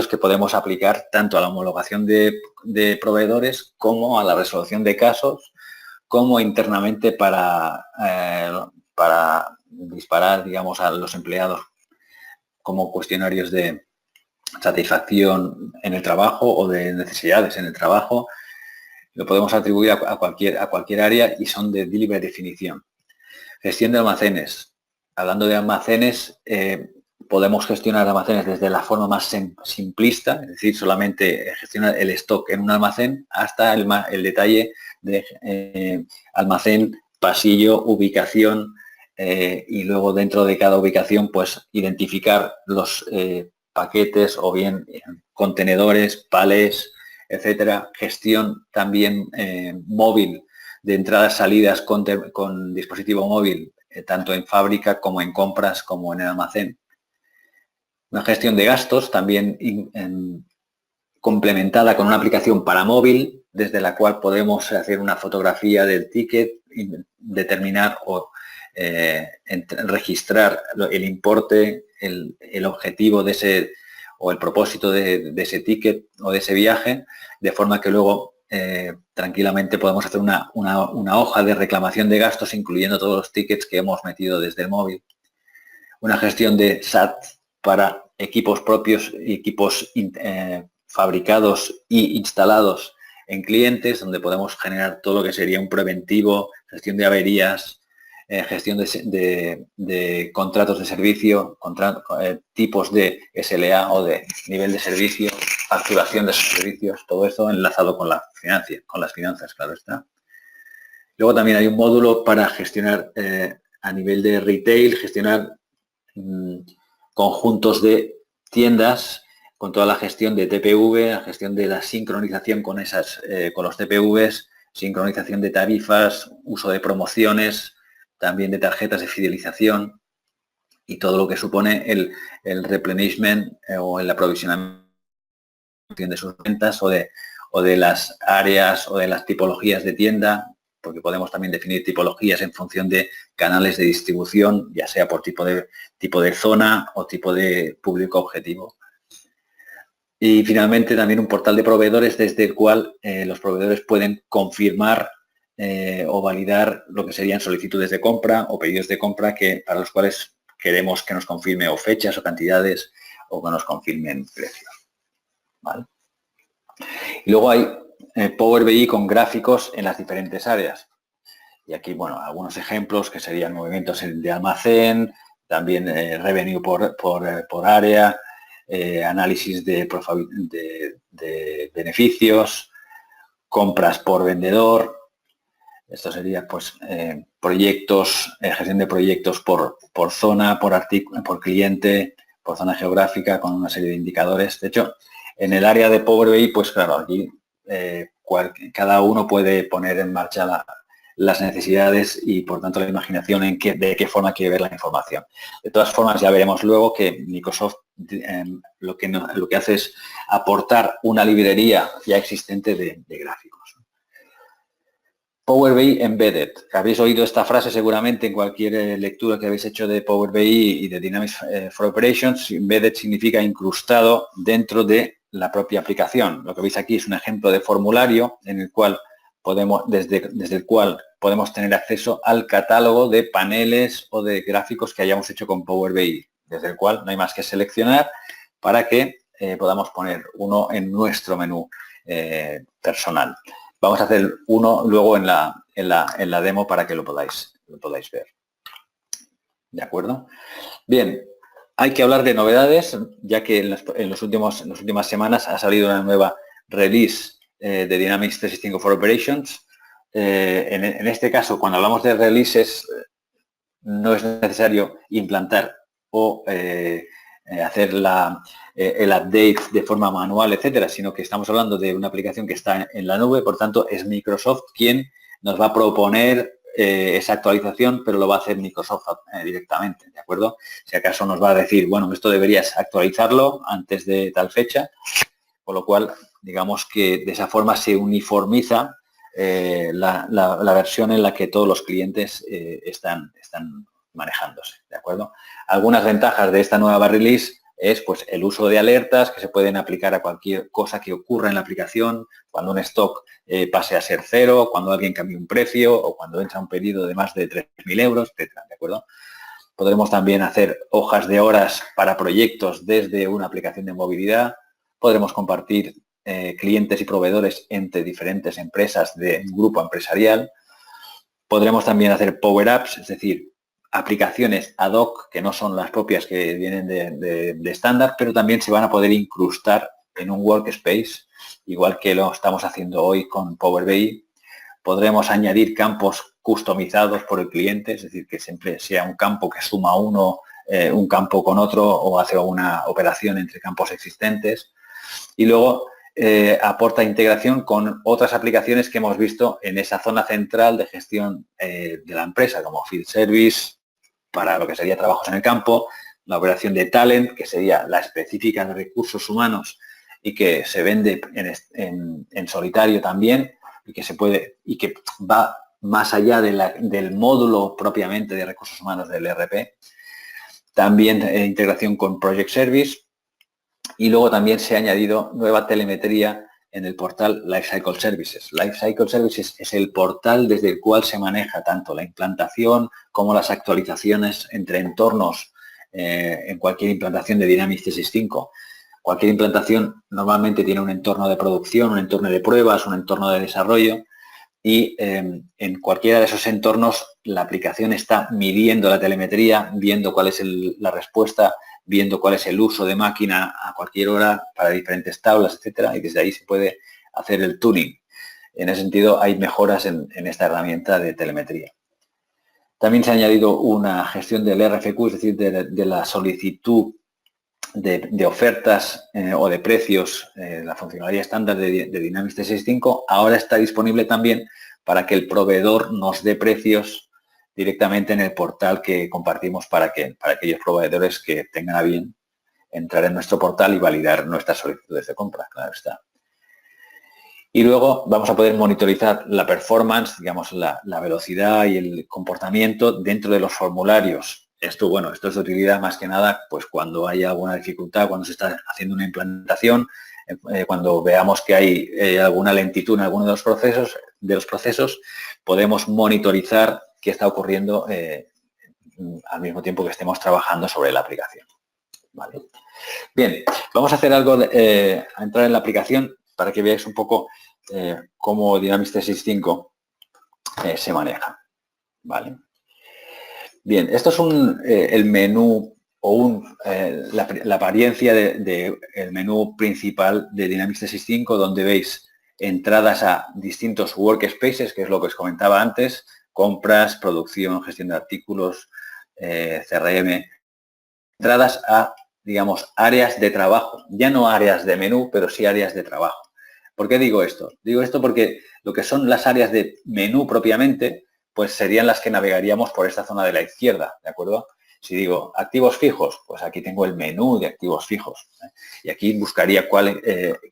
que podemos aplicar tanto a la homologación de proveedores como a la resolución de casos, como internamente para disparar, digamos, a los empleados, como cuestionarios de satisfacción en el trabajo o de necesidades en el trabajo. Lo podemos atribuir a cualquier área y son de libre definición. Gestión de almacenes. Hablando de almacenes, podemos gestionar almacenes desde la forma más simplista, es decir, solamente gestionar el stock en un almacén, hasta el detalle de almacén, pasillo, ubicación, y luego dentro de cada ubicación pues identificar los paquetes o bien contenedores, palés, etcétera. Gestión también móvil de entradas, salidas con dispositivo móvil, tanto en fábrica como en compras como en el almacén. Una gestión de gastos también complementada con una aplicación para móvil, desde la cual podemos hacer una fotografía del ticket y determinar o registrar el importe, el objetivo de ese o el propósito de ese ticket o de ese viaje, de forma que luego tranquilamente podemos hacer una hoja de reclamación de gastos incluyendo todos los tickets que hemos metido desde el móvil. Una gestión de SAT para equipos propios y equipos fabricados y instalados en clientes, donde podemos generar todo lo que sería un preventivo, gestión de averías, gestión de contratos de servicio, tipos de SLA o de nivel de servicio, facturación de esos servicios, todo eso enlazado con las finanzas, claro está. Luego también hay un módulo para gestionar a nivel de retail, gestionar conjuntos de tiendas con toda la gestión de TPV, la gestión de la sincronización con los TPVs, sincronización de tarifas, uso de promociones, también de tarjetas de fidelización y todo lo que supone el replenishment o el aprovisionamiento de sus ventas o de las áreas o de las tipologías de tienda, porque podemos también definir tipologías en función de canales de distribución, ya sea por tipo de zona o tipo de público objetivo. Y finalmente también un portal de proveedores desde el cual los proveedores pueden confirmar o validar lo que serían solicitudes de compra o pedidos de compra para los cuales queremos que nos confirme o fechas o cantidades o que nos confirmen precios. ¿Vale? Y luego hay Power BI con gráficos en las diferentes áreas. Y aquí, bueno, algunos ejemplos que serían movimientos de almacén, también revenue por área, análisis de beneficios, compras por vendedor. Esto sería, pues, proyectos, gestión de proyectos por zona, por cliente, por zona geográfica, con una serie de indicadores. De hecho, en el área de Power BI, pues claro, aquí cada uno puede poner en marcha las necesidades y, por tanto, la imaginación de qué forma quiere ver la información. De todas formas, ya veremos luego que Microsoft lo que hace es aportar una librería ya existente de gráficos. Power BI Embedded. Habéis oído esta frase seguramente en cualquier lectura que habéis hecho de Power BI y de Dynamics for Operations. Embedded significa incrustado dentro de la propia aplicación. Lo que veis aquí es un ejemplo de formulario en el cual desde el cual podemos tener acceso al catálogo de paneles o de gráficos que hayamos hecho con Power BI, desde el cual no hay más que seleccionar para que podamos poner uno en nuestro menú personal. Vamos a hacer uno luego en la demo para que lo podáis ver. ¿De acuerdo? Bien, hay que hablar de novedades, ya que en las últimas semanas ha salido una nueva release de Dynamics 365 for Operations. En este caso, cuando hablamos de releases, no es necesario implantar o hacer el update de forma manual, etcétera, sino que estamos hablando de una aplicación que está en la nube, por tanto es Microsoft quien nos va a proponer esa actualización, pero lo va a hacer Microsoft directamente, ¿de acuerdo? Si acaso nos va a decir, bueno, esto deberías actualizarlo antes de tal fecha, con lo cual, digamos que de esa forma se uniformiza la versión en la que todos los clientes están manejándose, ¿de acuerdo? Algunas ventajas de esta nueva release es pues el uso de alertas que se pueden aplicar a cualquier cosa que ocurra en la aplicación, cuando un stock pase a ser cero, cuando alguien cambie un precio o cuando entra un pedido de más de 3.000 euros, etcétera, ¿de acuerdo? Podremos también hacer hojas de horas para proyectos desde una aplicación de movilidad. Podremos compartir clientes y proveedores entre diferentes empresas de un grupo empresarial. Podremos también hacer power apps, es decir, aplicaciones ad hoc que no son las propias que vienen de estándar, pero también se van a poder incrustar en un workspace, igual que lo estamos haciendo hoy con Power BI. Podremos añadir campos customizados por el cliente, es decir, que siempre sea un campo que suma un campo con otro o hace una operación entre campos existentes. Y luego aporta integración con otras aplicaciones que hemos visto en esa zona central de gestión de la empresa, como Field Service, para lo que sería trabajos en el campo, la operación de Talent, que sería la específica de recursos humanos y que se vende en solitario también, y que va más allá del módulo propiamente de recursos humanos del ERP. También integración con Project Service. Y luego también se ha añadido nueva telemetría en el portal Lifecycle Services. Lifecycle Services es el portal desde el cual se maneja tanto la implantación como las actualizaciones entre entornos en cualquier implantación de Dynamics 365. Cualquier implantación normalmente tiene un entorno de producción, un entorno de pruebas, un entorno de desarrollo y en cualquiera de esos entornos la aplicación está midiendo la telemetría, viendo cuál es la respuesta, viendo cuál es el uso de máquina a cualquier hora para diferentes tablas, etcétera, y desde ahí se puede hacer el tuning. En ese sentido, hay mejoras en esta herramienta de telemetría. También se ha añadido una gestión del RFQ, es decir, de la solicitud de ofertas o de precios, la funcionalidad estándar de Dynamics 365, ahora está disponible también para que el proveedor nos dé precios directamente en el portal que compartimos para aquellos proveedores que tengan a bien entrar en nuestro portal y validar nuestras solicitudes de compra, claro está. Y luego vamos a poder monitorizar la performance, digamos, la velocidad y el comportamiento dentro de los formularios. Esto es de utilidad más que nada pues cuando hay alguna dificultad, cuando se está haciendo una implantación, cuando veamos que hay alguna lentitud en alguno de los procesos, podemos monitorizar qué está ocurriendo al mismo tiempo que estemos trabajando sobre la aplicación. ¿Vale? Bien, vamos a hacer algo, a entrar en la aplicación para que veáis un poco cómo Dynamics 365 se maneja. ¿Vale? Bien, esto es el menú o la apariencia del menú principal de Dynamics 365, donde veis entradas a distintos workspaces, que es lo que os comentaba antes, compras, producción, gestión de artículos, CRM, entradas a, digamos, áreas de trabajo, ya no áreas de menú, pero sí áreas de trabajo. ¿Por qué digo esto? Digo esto porque lo que son las áreas de menú propiamente, pues serían las que navegaríamos por esta zona de la izquierda, ¿de acuerdo? Si digo activos fijos, pues aquí tengo el menú de activos fijos, ¿eh? Y aquí buscaría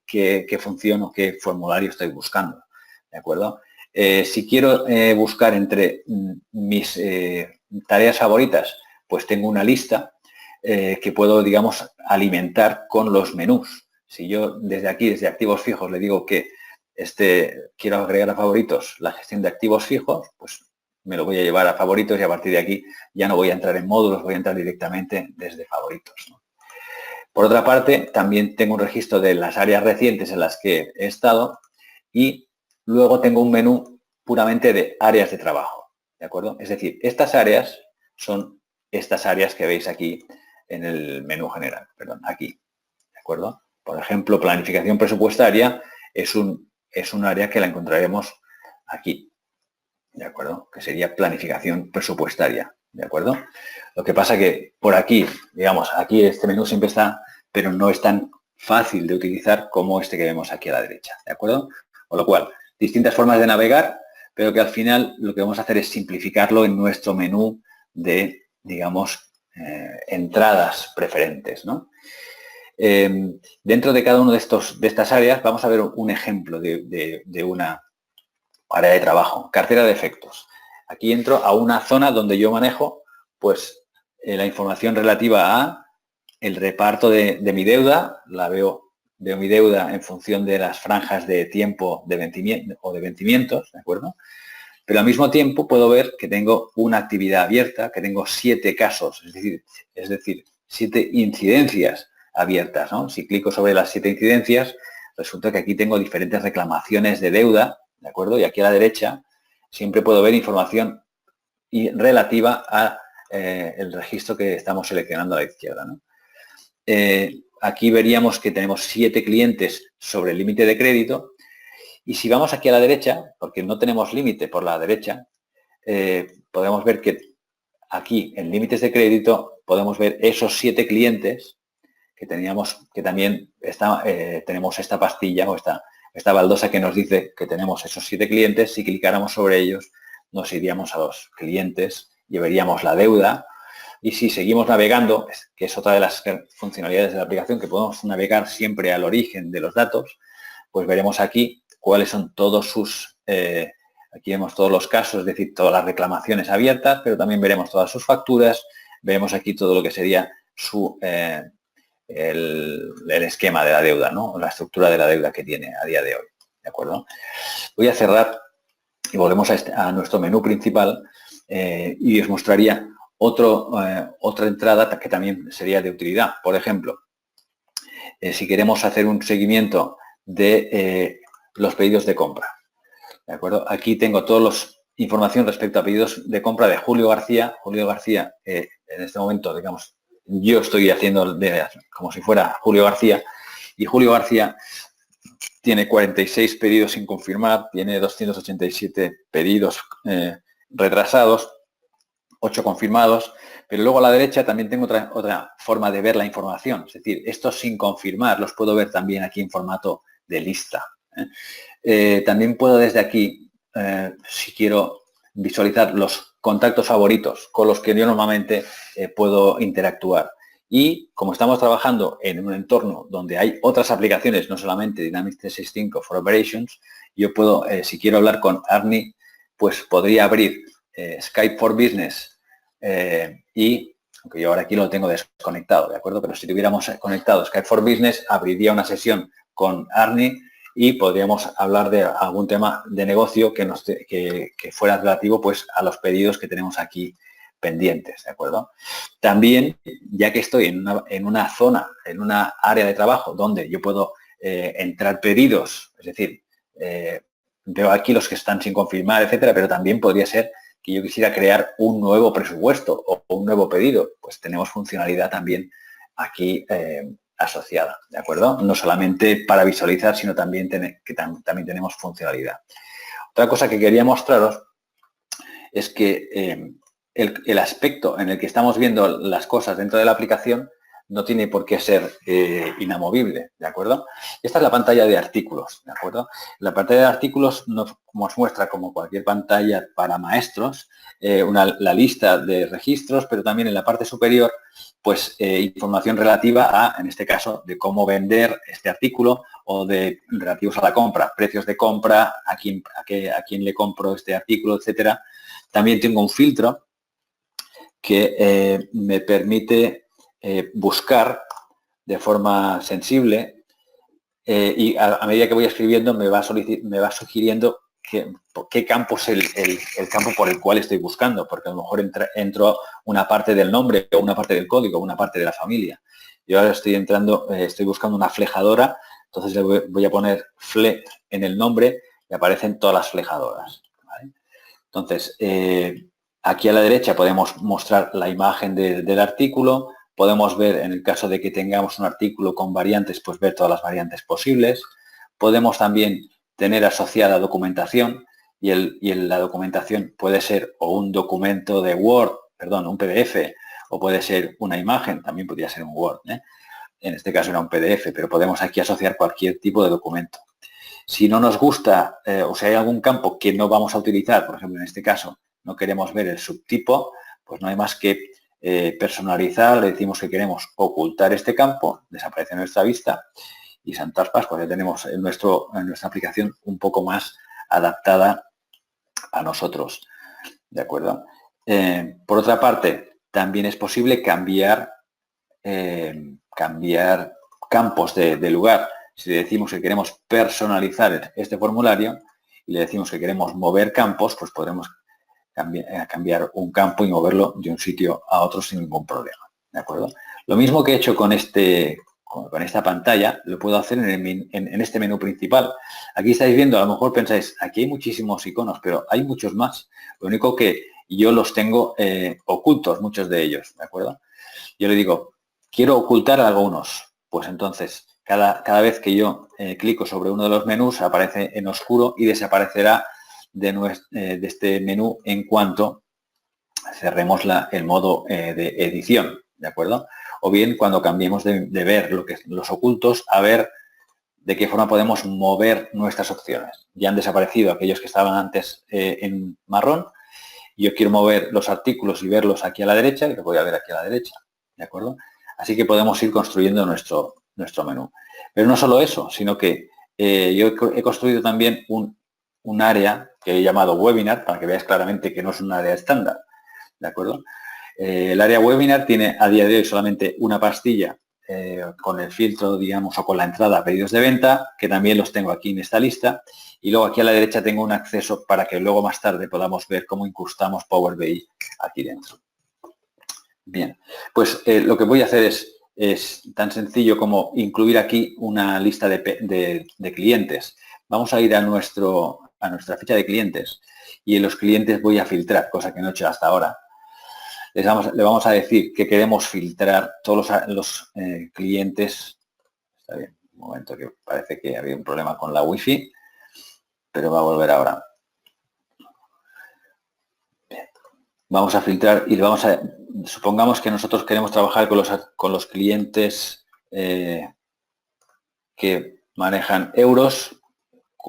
qué función o qué formulario estoy buscando, ¿de acuerdo? Si quiero buscar entre mis tareas favoritas, pues tengo una lista que puedo, digamos, alimentar con los menús. Si yo desde aquí, desde activos fijos, le digo que quiero agregar a favoritos la gestión de activos fijos, pues me lo voy a llevar a favoritos y a partir de aquí ya no voy a entrar en módulos, voy a entrar directamente desde favoritos, ¿no? Por otra parte, también tengo un registro de las áreas recientes en las que he estado y luego tengo un menú puramente de áreas de trabajo, ¿de acuerdo? Es decir, estas áreas son estas áreas que veis aquí en el menú general, perdón, aquí, ¿de acuerdo? Por ejemplo, planificación presupuestaria es un área que la encontraremos aquí, ¿de acuerdo? Que sería planificación presupuestaria, ¿de acuerdo? Lo que pasa que por aquí, digamos, aquí este menú siempre está, pero no es tan fácil de utilizar como este que vemos aquí a la derecha, ¿de acuerdo? Con lo cual, distintas formas de navegar, pero que al final lo que vamos a hacer es simplificarlo en nuestro menú de, digamos, entradas preferentes, ¿no? Dentro de cada uno de estas áreas vamos a ver un ejemplo de una área de trabajo, cartera de efectos. Aquí entro a una zona donde yo manejo pues la información relativa a el reparto de mi deuda, veo mi deuda en función de las franjas de tiempo de vencimiento o de vencimientos, ¿de acuerdo? Pero al mismo tiempo puedo ver que tengo una actividad abierta, que tengo 7 casos, es decir, 7 incidencias abiertas, ¿no? Si clico sobre las 7 incidencias, resulta que aquí tengo diferentes reclamaciones de deuda, ¿de acuerdo? Y aquí a la derecha siempre puedo ver información relativa a el registro que estamos seleccionando a la izquierda, ¿no? Aquí veríamos que tenemos 7 clientes sobre el límite de crédito y si vamos aquí a la derecha, porque no tenemos límite por la derecha, podemos ver que aquí en límites de crédito podemos ver esos 7 clientes que teníamos, que también tenemos esta pastilla o esta baldosa que nos dice que tenemos esos 7 clientes. Si clicáramos sobre ellos, nos iríamos a los clientes y veríamos la deuda. Y si seguimos navegando, que es otra de las funcionalidades de la aplicación, que podemos navegar siempre al origen de los datos, pues veremos aquí cuáles son todos aquí vemos todos los casos, es decir, todas las reclamaciones abiertas, pero también veremos todas sus facturas, veremos aquí todo lo que sería el esquema de la deuda, ¿no? La estructura de la deuda que tiene a día de hoy, ¿de acuerdo? Voy a cerrar y volvemos a nuestro menú principal y os mostraría otra entrada que también sería de utilidad. Por ejemplo, si queremos hacer un seguimiento de los pedidos de compra, ¿de acuerdo? Aquí tengo toda la información respecto a pedidos de compra de Julio García. Julio García, en este momento, digamos, yo estoy haciendo como si fuera Julio García, y Julio García tiene 46 pedidos sin confirmar, tiene 287 pedidos retrasados, 8 confirmados, pero luego a la derecha también tengo otra forma de ver la información, es decir, estos sin confirmar los puedo ver también aquí en formato de lista. También puedo desde aquí, si quiero visualizar los contactos favoritos con los que yo normalmente puedo interactuar. Y como estamos trabajando en un entorno donde hay otras aplicaciones, no solamente Dynamics 365 for Operations, yo puedo, si quiero hablar con Arnie, pues podría abrir Skype for Business y, aunque yo ahora aquí lo tengo desconectado, ¿de acuerdo? Pero si tuviéramos conectado Skype for Business, abriría una sesión con Arnie y podríamos hablar de algún tema de negocio que fuera relativo pues a los pedidos que tenemos aquí pendientes, ¿de acuerdo? También, ya que estoy en una zona, en una área de trabajo donde yo puedo entrar pedidos, es decir, veo aquí los que están sin confirmar, etcétera, pero también podría ser que yo quisiera crear un nuevo presupuesto o un nuevo pedido, pues tenemos funcionalidad también aquí asociada, ¿de acuerdo? No solamente para visualizar, sino también también tenemos funcionalidad. Otra cosa que quería mostraros es que el aspecto en el que estamos viendo las cosas dentro de la aplicación no tiene por qué ser inamovible, ¿de acuerdo? Esta es la pantalla de artículos, ¿de acuerdo? La pantalla de artículos nos muestra, como cualquier pantalla para maestros, la lista de registros, pero también en la parte superior, pues información relativa a, en este caso, de cómo vender este artículo o de relativos a la compra, precios de compra, a quién le compro este artículo, etcétera. También tengo un filtro que me permite buscar de forma sensible y a medida que voy escribiendo me va sugiriendo qué campo es el campo por el cual estoy buscando, porque a lo mejor entro una parte del nombre o una parte del código, una parte de la familia. Yo ahora estoy entrando, estoy buscando una flejadora, entonces le voy a poner FLE en el nombre y aparecen todas las flejadoras, ¿vale? Entonces, aquí a la derecha podemos mostrar la imagen del artículo, podemos ver, en el caso de que tengamos un artículo con variantes, pues ver todas las variantes posibles. Podemos también tener asociada documentación y la documentación puede ser o un documento de Word, perdón, un PDF, o puede ser una imagen, también podría ser un Word, ¿eh? En este caso era un PDF, pero podemos aquí asociar cualquier tipo de documento. Si no nos gusta o si hay algún campo que no vamos a utilizar, por ejemplo, en este caso, no queremos ver el subtipo, pues no hay más que personalizar, le decimos que queremos ocultar este campo, desaparece en nuestra vista y Santaspas, pues ya tenemos en nuestra aplicación un poco más adaptada a nosotros, ¿de acuerdo? Por otra parte, también es posible cambiar campos de lugar. Si le decimos que queremos personalizar este formulario y le decimos que queremos mover campos, pues podremos cambiar un campo y moverlo de un sitio a otro sin ningún problema, ¿de acuerdo? Lo mismo que he hecho con esta pantalla, lo puedo hacer en este menú principal. Aquí estáis viendo, a lo mejor pensáis, aquí hay muchísimos iconos, pero hay muchos más. Lo único que yo los tengo ocultos, muchos de ellos, ¿de acuerdo? Yo le digo, quiero ocultar algunos. Pues entonces, cada vez que yo clico sobre uno de los menús, aparece en oscuro y desaparecerá de este menú en cuanto cerremos el modo de edición, ¿de acuerdo? O bien cuando cambiemos de ver los ocultos a ver de qué forma podemos mover nuestras opciones. Ya han desaparecido aquellos que estaban antes en marrón. Yo quiero mover los artículos y verlos aquí a la derecha, y los voy a ver aquí a la derecha, ¿de acuerdo? Así que podemos ir construyendo nuestro menú. Pero no solo eso, sino que yo he construido también un área que he llamado Webinar, para que veáis claramente que no es un área estándar, ¿de acuerdo? El área Webinar tiene a día de hoy solamente una pastilla con el filtro, digamos, o con la entrada a pedidos de venta, que también los tengo aquí en esta lista. Y luego aquí a la derecha tengo un acceso para que luego más tarde podamos ver cómo incrustamos Power BI aquí dentro. Bien, pues lo que voy a hacer es tan sencillo como incluir aquí una lista de clientes. Vamos a ir a nuestra ficha de clientes y en los clientes voy a filtrar, cosa que no he hecho hasta ahora. Le vamos a decir que queremos filtrar todos los clientes. Está bien, un momento que parece que había un problema con la wifi, pero va a volver ahora. Bien. Vamos a filtrar y supongamos que nosotros queremos trabajar con los clientes que manejan euros.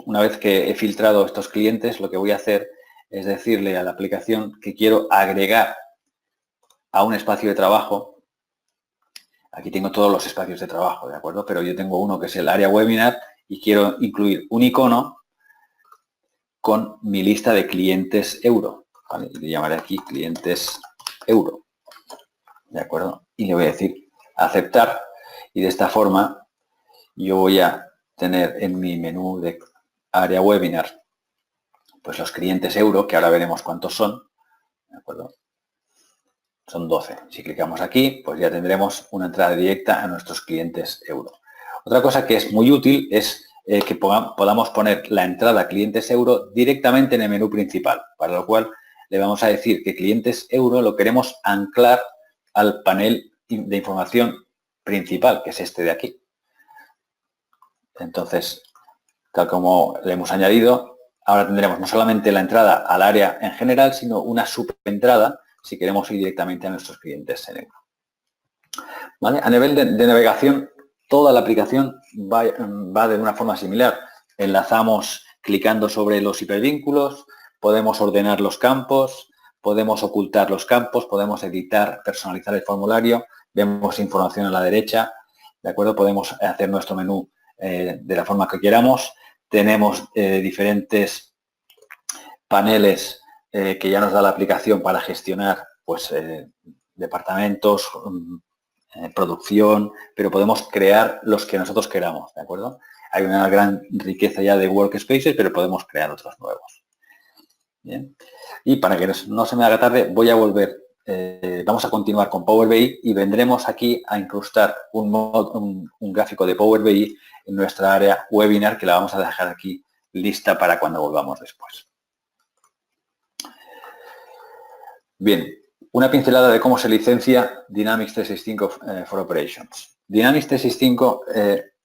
Una vez que he filtrado estos clientes, lo que voy a hacer es decirle a la aplicación que quiero agregar a un espacio de trabajo. Aquí tengo todos los espacios de trabajo, ¿de acuerdo? Pero yo tengo uno que es el área webinar y quiero incluir un icono con mi lista de clientes euro. ¿Vale? Le llamaré aquí clientes euro. ¿De acuerdo? Y le voy a decir aceptar. Y de esta forma yo voy a tener en mi menú de área webinar pues los clientes euro, que ahora veremos cuántos son. ¿De acuerdo? Son 12. Si clicamos aquí, pues ya tendremos una entrada directa a nuestros clientes euro. Otra cosa que es muy útil es que podamos poner la entrada a clientes euro directamente en el menú principal, para lo cual le vamos a decir que clientes euro lo queremos anclar al panel de información principal, que es este de aquí. Entonces, tal como le hemos añadido, ahora tendremos no solamente la entrada al área en general, sino una subentrada si queremos ir directamente a nuestros clientes en euro. ¿Vale? A nivel de navegación, toda la aplicación va de una forma similar. Enlazamos clicando sobre los hipervínculos, podemos ordenar los campos, podemos ocultar los campos, podemos editar, personalizar el formulario, vemos información a la derecha, ¿de acuerdo? Podemos hacer nuestro menú de la forma que queramos. Tenemos diferentes paneles que ya nos da la aplicación para gestionar pues, departamentos, producción, pero podemos crear los que nosotros queramos, ¿de acuerdo? Hay una gran riqueza ya de workspaces, pero podemos crear otros nuevos. Bien. Y para que no se me haga tarde, voy a volver vamos a continuar con Power BI y vendremos aquí a incrustar un gráfico de Power BI en nuestra área webinar, que la vamos a dejar aquí lista para cuando volvamos después. Bien, una pincelada de cómo se licencia Dynamics 365 for Operations. Dynamics 365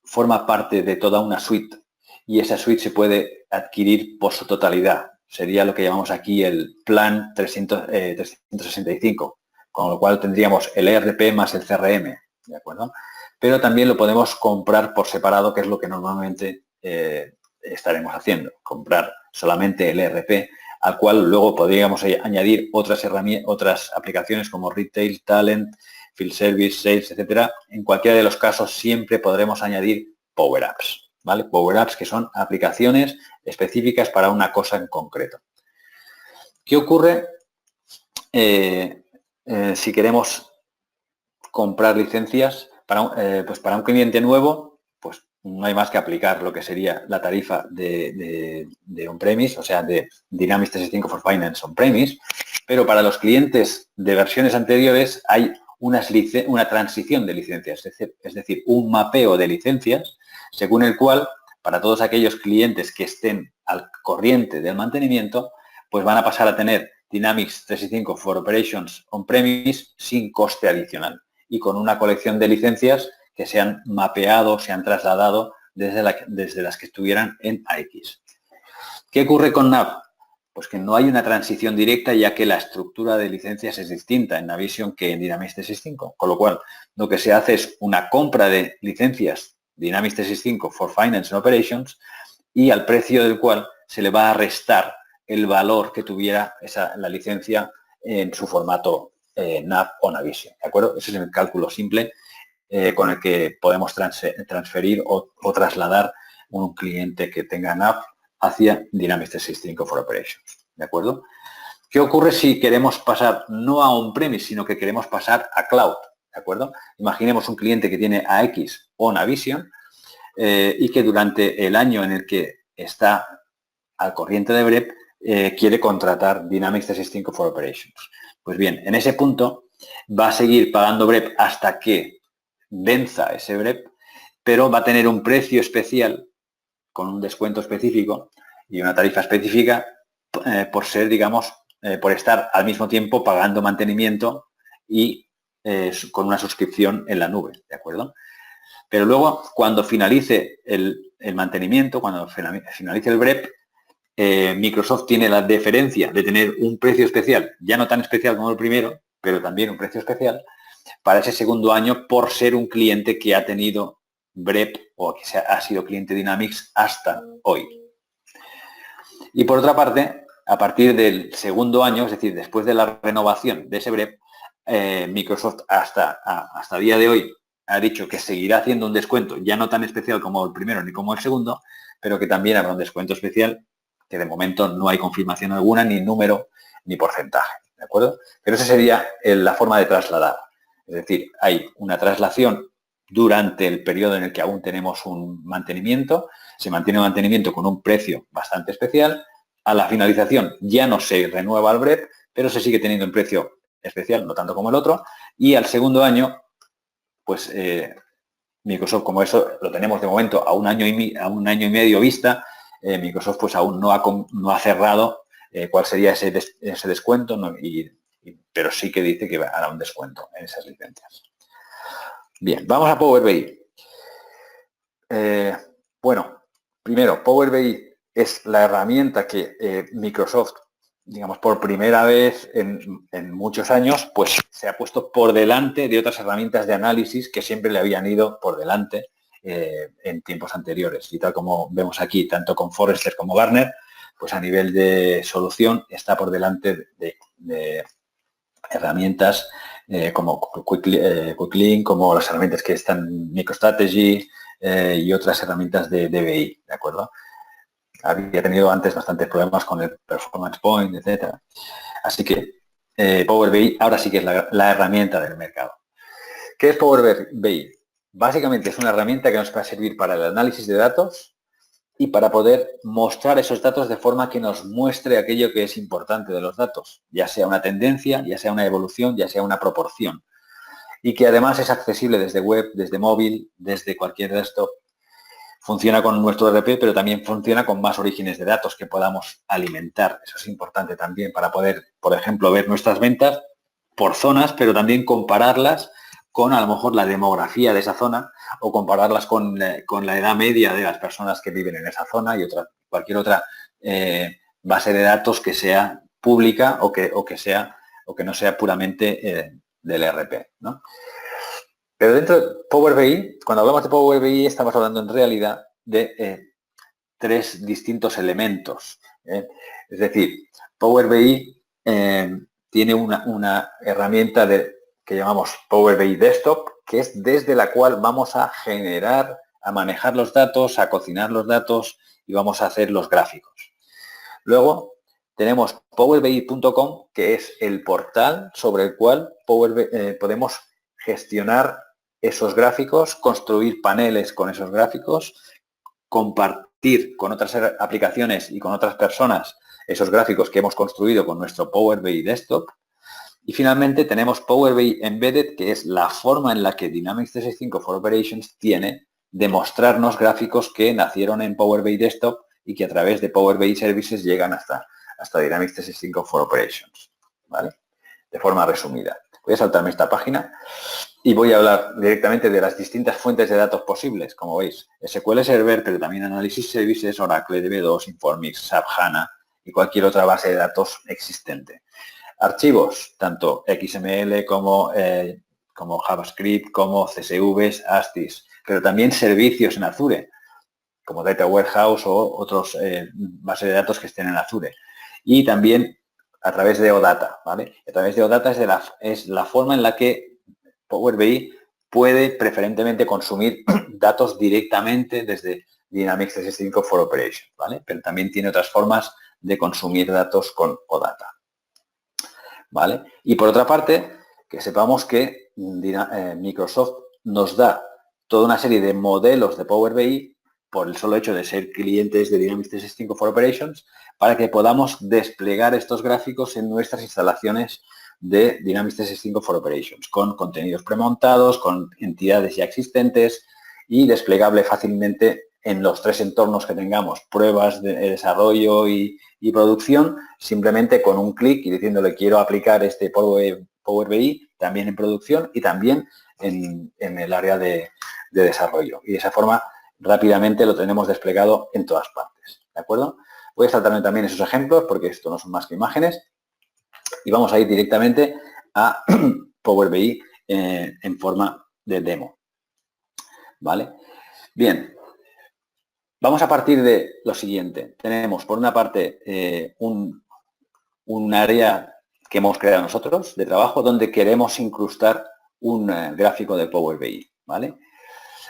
forma parte de toda una suite y esa suite se puede adquirir por su totalidad. Sería lo que llamamos aquí el plan 365, con lo cual tendríamos el ERP más el CRM, ¿de acuerdo? Pero también lo podemos comprar por separado, que es lo que normalmente estaremos haciendo, comprar solamente el ERP, al cual luego podríamos añadir otras herramientas, otras aplicaciones como Retail, Talent, Field Service, Sales, etcétera. En cualquiera de los casos siempre podremos añadir Power Apps, ¿vale? Power Apps, que son aplicaciones específicas para una cosa en concreto. ¿Qué ocurre si queremos comprar licencias pues para un cliente nuevo? Pues no hay más que aplicar lo que sería la tarifa de on-premise, o sea, de Dynamics 365 for Finance on-premise, pero para los clientes de versiones anteriores hay una transición de licencias, es decir, un mapeo de licencias, según el cual, para todos aquellos clientes que estén al corriente del mantenimiento, pues van a pasar a tener Dynamics 365 for Operations on-premise sin coste adicional y con una colección de licencias que se han mapeado, se han trasladado desde las que estuvieran en AX. ¿Qué ocurre con NAV? Pues que no hay una transición directa, ya que la estructura de licencias es distinta en Navision que en Dynamics 365, con lo cual lo que se hace es una compra de licencias Dynamics 365 for Finance and Operations y al precio del cual se le va a restar el valor que tuviera la licencia en su formato NAV o Navision, ¿de acuerdo? Ese es el cálculo simple con el que podemos transferir o trasladar un cliente que tenga NAV hacia Dynamics 365 for Operations, ¿de acuerdo? ¿Qué ocurre si queremos pasar no a on-premise, sino que queremos pasar a cloud, ¿de acuerdo? Imaginemos un cliente que tiene AX o Navision y que durante el año en el que está al corriente de BREP quiere contratar Dynamics 365 for Operations. Pues bien, en ese punto va a seguir pagando BREP hasta que venza ese BREP, pero va a tener un precio especial con un descuento específico y una tarifa específica por ser, digamos, por estar al mismo tiempo pagando mantenimiento y con una suscripción en la nube, ¿de acuerdo? Pero luego, cuando finalice el mantenimiento, cuando finalice el BREP, Microsoft tiene la deferencia de tener un precio especial, ya no tan especial como el primero, pero también un precio especial, para ese segundo año por ser un cliente que ha tenido BREP o que ha sido cliente Dynamics hasta hoy. Y por otra parte, a partir del segundo año, es decir, después de la renovación de ese BREP, Microsoft hasta día de hoy ha dicho que seguirá haciendo un descuento, ya no tan especial como el primero ni como el segundo, pero que también habrá un descuento especial, que de momento no hay confirmación alguna, ni número, ni porcentaje, ¿de acuerdo? Pero esa sería la forma de trasladar. Es decir, hay una traslación durante el periodo en el que aún tenemos un mantenimiento, se mantiene el mantenimiento con un precio bastante especial, a la finalización ya no se renueva el BREP, pero se sigue teniendo un precio especial, no tanto como el otro, y al segundo año, pues Microsoft, como eso lo tenemos de momento a un año y medio vista, Microsoft pues aún no ha cerrado cuál sería ese descuento, ¿no? Pero sí que dice que hará un descuento en esas licencias. Bien, vamos a Power BI. Bueno, primero, Power BI es la herramienta que Microsoft, digamos, por primera vez en muchos años, pues se ha puesto por delante de otras herramientas de análisis que siempre le habían ido por delante en tiempos anteriores. Y tal como vemos aquí, tanto con Forrester como Gartner, pues a nivel de solución está por delante de herramientas como QuickLink, como las herramientas que están MicroStrategy y otras herramientas de BI, ¿de acuerdo? Había tenido antes bastantes problemas con el Performance Point, etcétera. Así que Power BI ahora sí que es la herramienta del mercado. ¿Qué es Power BI? Básicamente es una herramienta que nos va a servir para el análisis de datos y para poder mostrar esos datos de forma que nos muestre aquello que es importante de los datos, ya sea una tendencia, ya sea una evolución, ya sea una proporción. Y que además es accesible desde web, desde móvil, desde cualquier desktop. Funciona con nuestro ERP, pero también funciona con más orígenes de datos que podamos alimentar. Eso es importante también para poder, por ejemplo, ver nuestras ventas por zonas, pero también compararlas con a lo mejor la demografía de esa zona o compararlas con la edad media de las personas que viven en esa zona y cualquier otra base de datos que sea pública o que no sea puramente del ERP, ¿no? Pero dentro de Power BI, cuando hablamos de Power BI, estamos hablando en realidad de 3 distintos elementos. Es decir, Power BI tiene una herramienta que llamamos Power BI Desktop, que es desde la cual vamos a generar, a manejar los datos, a cocinar los datos y vamos a hacer los gráficos. Luego tenemos powerbi.com, que es el portal sobre el cual podemos gestionar esos gráficos, construir paneles con esos gráficos, compartir con otras aplicaciones y con otras personas esos gráficos que hemos construido con nuestro Power BI Desktop. Y finalmente tenemos Power BI Embedded, que es la forma en la que Dynamics 365 for Operations tiene de mostrarnos gráficos que nacieron en Power BI Desktop y que a través de Power BI Services llegan hasta Dynamics 365 for Operations, ¿vale? De forma resumida. Voy a saltarme esta página y voy a hablar directamente de las distintas fuentes de datos posibles. Como veis, SQL Server, pero también Analysis Services, Oracle, DB2, Informix, SAP HANA y cualquier otra base de datos existente. Archivos, tanto XML como JavaScript, como CSVs, ASCIIs, pero también servicios en Azure, como Data Warehouse o otros bases de datos que estén en Azure. Y también a través de OData, ¿vale? A través de OData es la forma en la que Power BI puede preferentemente consumir datos directamente desde Dynamics 365 for Operations, ¿vale? Pero también tiene otras formas de consumir datos con OData, ¿vale? Y por otra parte, que sepamos que Microsoft nos da toda una serie de modelos de Power BI por el solo hecho de ser clientes de Dynamics 365 for Operations para que podamos desplegar estos gráficos en nuestras instalaciones de Dynamics 365 for Operations, con contenidos premontados, con entidades ya existentes y desplegable fácilmente en los 3 entornos que tengamos, pruebas de desarrollo y producción, simplemente con un clic y diciéndole quiero aplicar este Power BI también en producción y también en el área de desarrollo. Y de esa forma rápidamente lo tenemos desplegado en todas partes, ¿de acuerdo? Voy a saltarme también esos ejemplos porque esto no son más que imágenes y vamos a ir directamente a Power BI en forma de demo, ¿vale? Bien, vamos a partir de lo siguiente. Tenemos por una parte un área que hemos creado nosotros de trabajo donde queremos incrustar un gráfico de Power BI, ¿vale?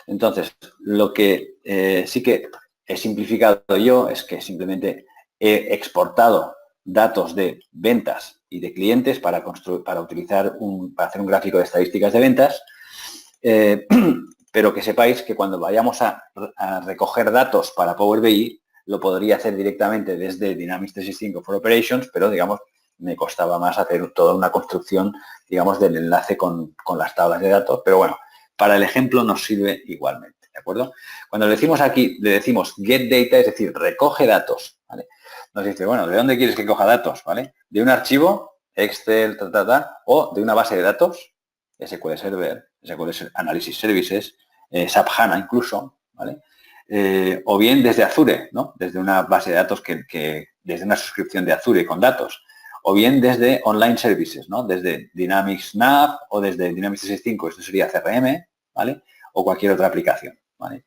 Entonces, lo que sí que he simplificado yo es que simplemente he exportado datos de ventas y de clientes para hacer un gráfico de estadísticas de ventas, pero que sepáis que cuando vayamos a recoger datos para Power BI, lo podría hacer directamente desde Dynamics 365 for Operations, pero digamos, me costaba más hacer toda una construcción, digamos, del enlace con las tablas de datos, pero bueno, para el ejemplo nos sirve igualmente, ¿de acuerdo? Cuando le decimos aquí, le decimos get data, es decir, recoge datos, ¿vale? Nos dice, bueno, ¿de dónde quieres que coja datos, ¿vale? De un archivo, Excel, o de una base de datos, SQL Server, SQL Analysis Services, SAP HANA incluso, ¿vale? O bien desde Azure, ¿no? Desde una base de datos desde una suscripción de Azure con datos. O bien desde Online Services, ¿no? Desde Dynamics Nav o desde Dynamics 365, esto sería CRM, ¿vale? O cualquier otra aplicación, ¿vale?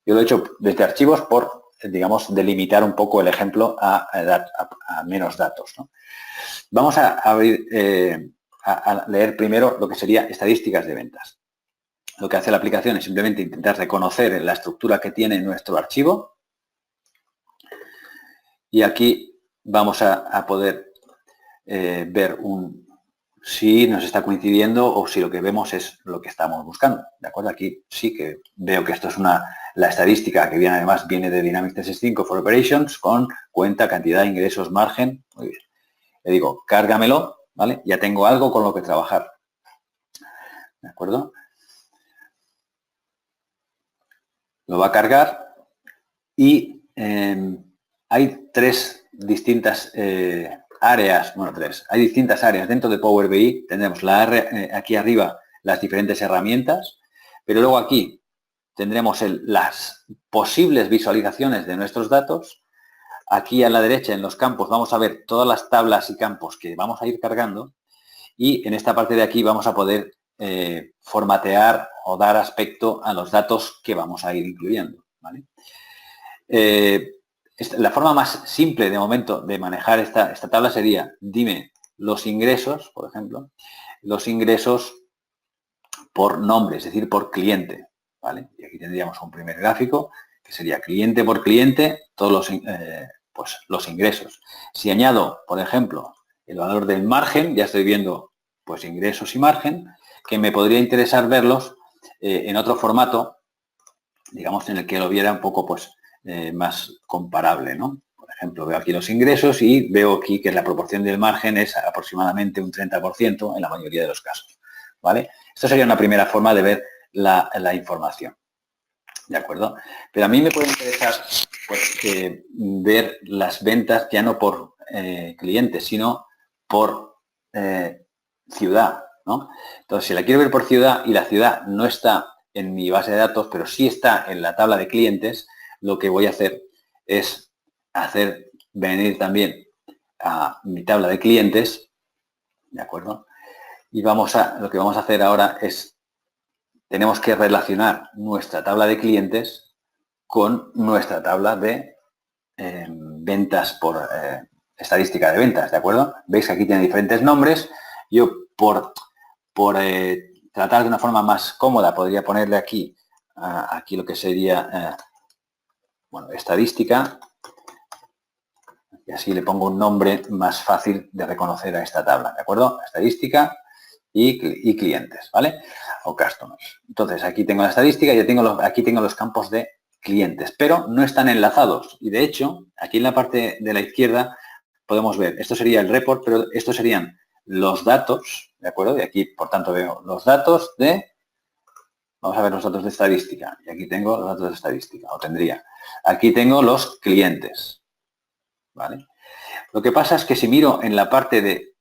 Yo lo he hecho desde archivos por, digamos, delimitar un poco el ejemplo a menos datos, ¿no? Vamos a leer primero lo que sería estadísticas de ventas. Lo que hace la aplicación es simplemente intentar reconocer la estructura que tiene nuestro archivo. Y aquí vamos a poder ver si nos está coincidiendo o si lo que vemos es lo que estamos buscando. ¿De acuerdo? Aquí sí que veo que esto es una La estadística que viene además viene de Dynamics 365 for Operations con cuenta, cantidad, ingresos, margen. Muy bien. Le digo, cárgamelo, ¿vale? Ya tengo algo con lo que trabajar. ¿De acuerdo? Lo va a cargar y hay tres distintas áreas, bueno, tres. Hay distintas áreas dentro de Power BI. Tendremos aquí arriba las diferentes herramientas, pero luego aquí tendremos las posibles visualizaciones de nuestros datos. Aquí a la derecha, en los campos, vamos a ver todas las tablas y campos que vamos a ir cargando. Y en esta parte de aquí vamos a poder formatear o dar aspecto a los datos que vamos a ir incluyendo, ¿vale? La forma más simple de momento de manejar esta tabla sería, dime los ingresos, por ejemplo, los ingresos por nombre, es decir, por cliente, ¿vale? Y aquí tendríamos un primer gráfico que sería cliente por cliente, todos los ingresos. Si añado, por ejemplo, el valor del margen, ya estoy viendo pues ingresos y margen, que me podría interesar verlos en otro formato, digamos, en el que lo viera un poco pues más comparable, ¿no? Por ejemplo, veo aquí los ingresos y veo aquí que la proporción del margen es aproximadamente un 30% en la mayoría de los casos, ¿vale? Esto sería una primera forma de ver la información, ¿de acuerdo? Pero a mí me puede interesar pues, ver las ventas ya no por clientes, sino por ciudad, ¿no? Entonces, si la quiero ver por ciudad y la ciudad no está en mi base de datos, pero sí está en la tabla de clientes, lo que voy a hacer es hacer venir también a mi tabla de clientes, ¿de acuerdo? Y lo que vamos a hacer ahora es, tenemos que relacionar nuestra tabla de clientes con nuestra tabla de ventas por estadística de ventas, ¿de acuerdo? Veis que aquí tiene diferentes nombres. Yo por tratar de una forma más cómoda podría ponerle aquí lo que sería bueno, estadística, y así le pongo un nombre más fácil de reconocer a esta tabla, ¿de acuerdo? Estadística y clientes, ¿vale? O customers. Entonces aquí tengo la estadística y aquí tengo los campos de clientes, pero no están enlazados. Y de hecho, aquí en la parte de la izquierda podemos ver, esto sería el report, pero estos serían los datos, ¿de acuerdo? Y aquí, por tanto, veo los datos vamos a ver los datos de estadística. Y aquí tengo los datos de estadística, o tendría. Aquí tengo los clientes, ¿vale? Lo que pasa es que si miro en la parte de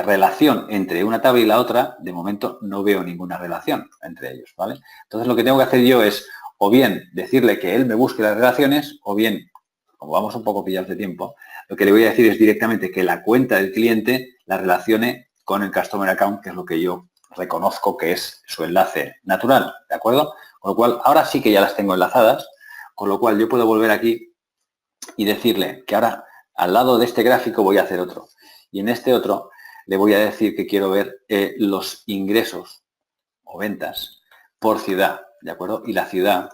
relación entre una tabla y la otra, de momento no veo ninguna relación entre ellos, ¿vale? Entonces lo que tengo que hacer yo es o bien decirle que él me busque las relaciones, o bien, como vamos un poco pillados de tiempo, lo que le voy a decir es directamente que la cuenta del cliente la relacione con el Customer Account, que es lo que yo reconozco que es su enlace natural, ¿de acuerdo? Con lo cual, ahora sí que ya las tengo enlazadas, con lo cual yo puedo volver aquí y decirle que ahora al lado de este gráfico voy a hacer otro. Y en este otro le voy a decir que quiero ver los ingresos o ventas por ciudad, ¿de acuerdo? Y la ciudad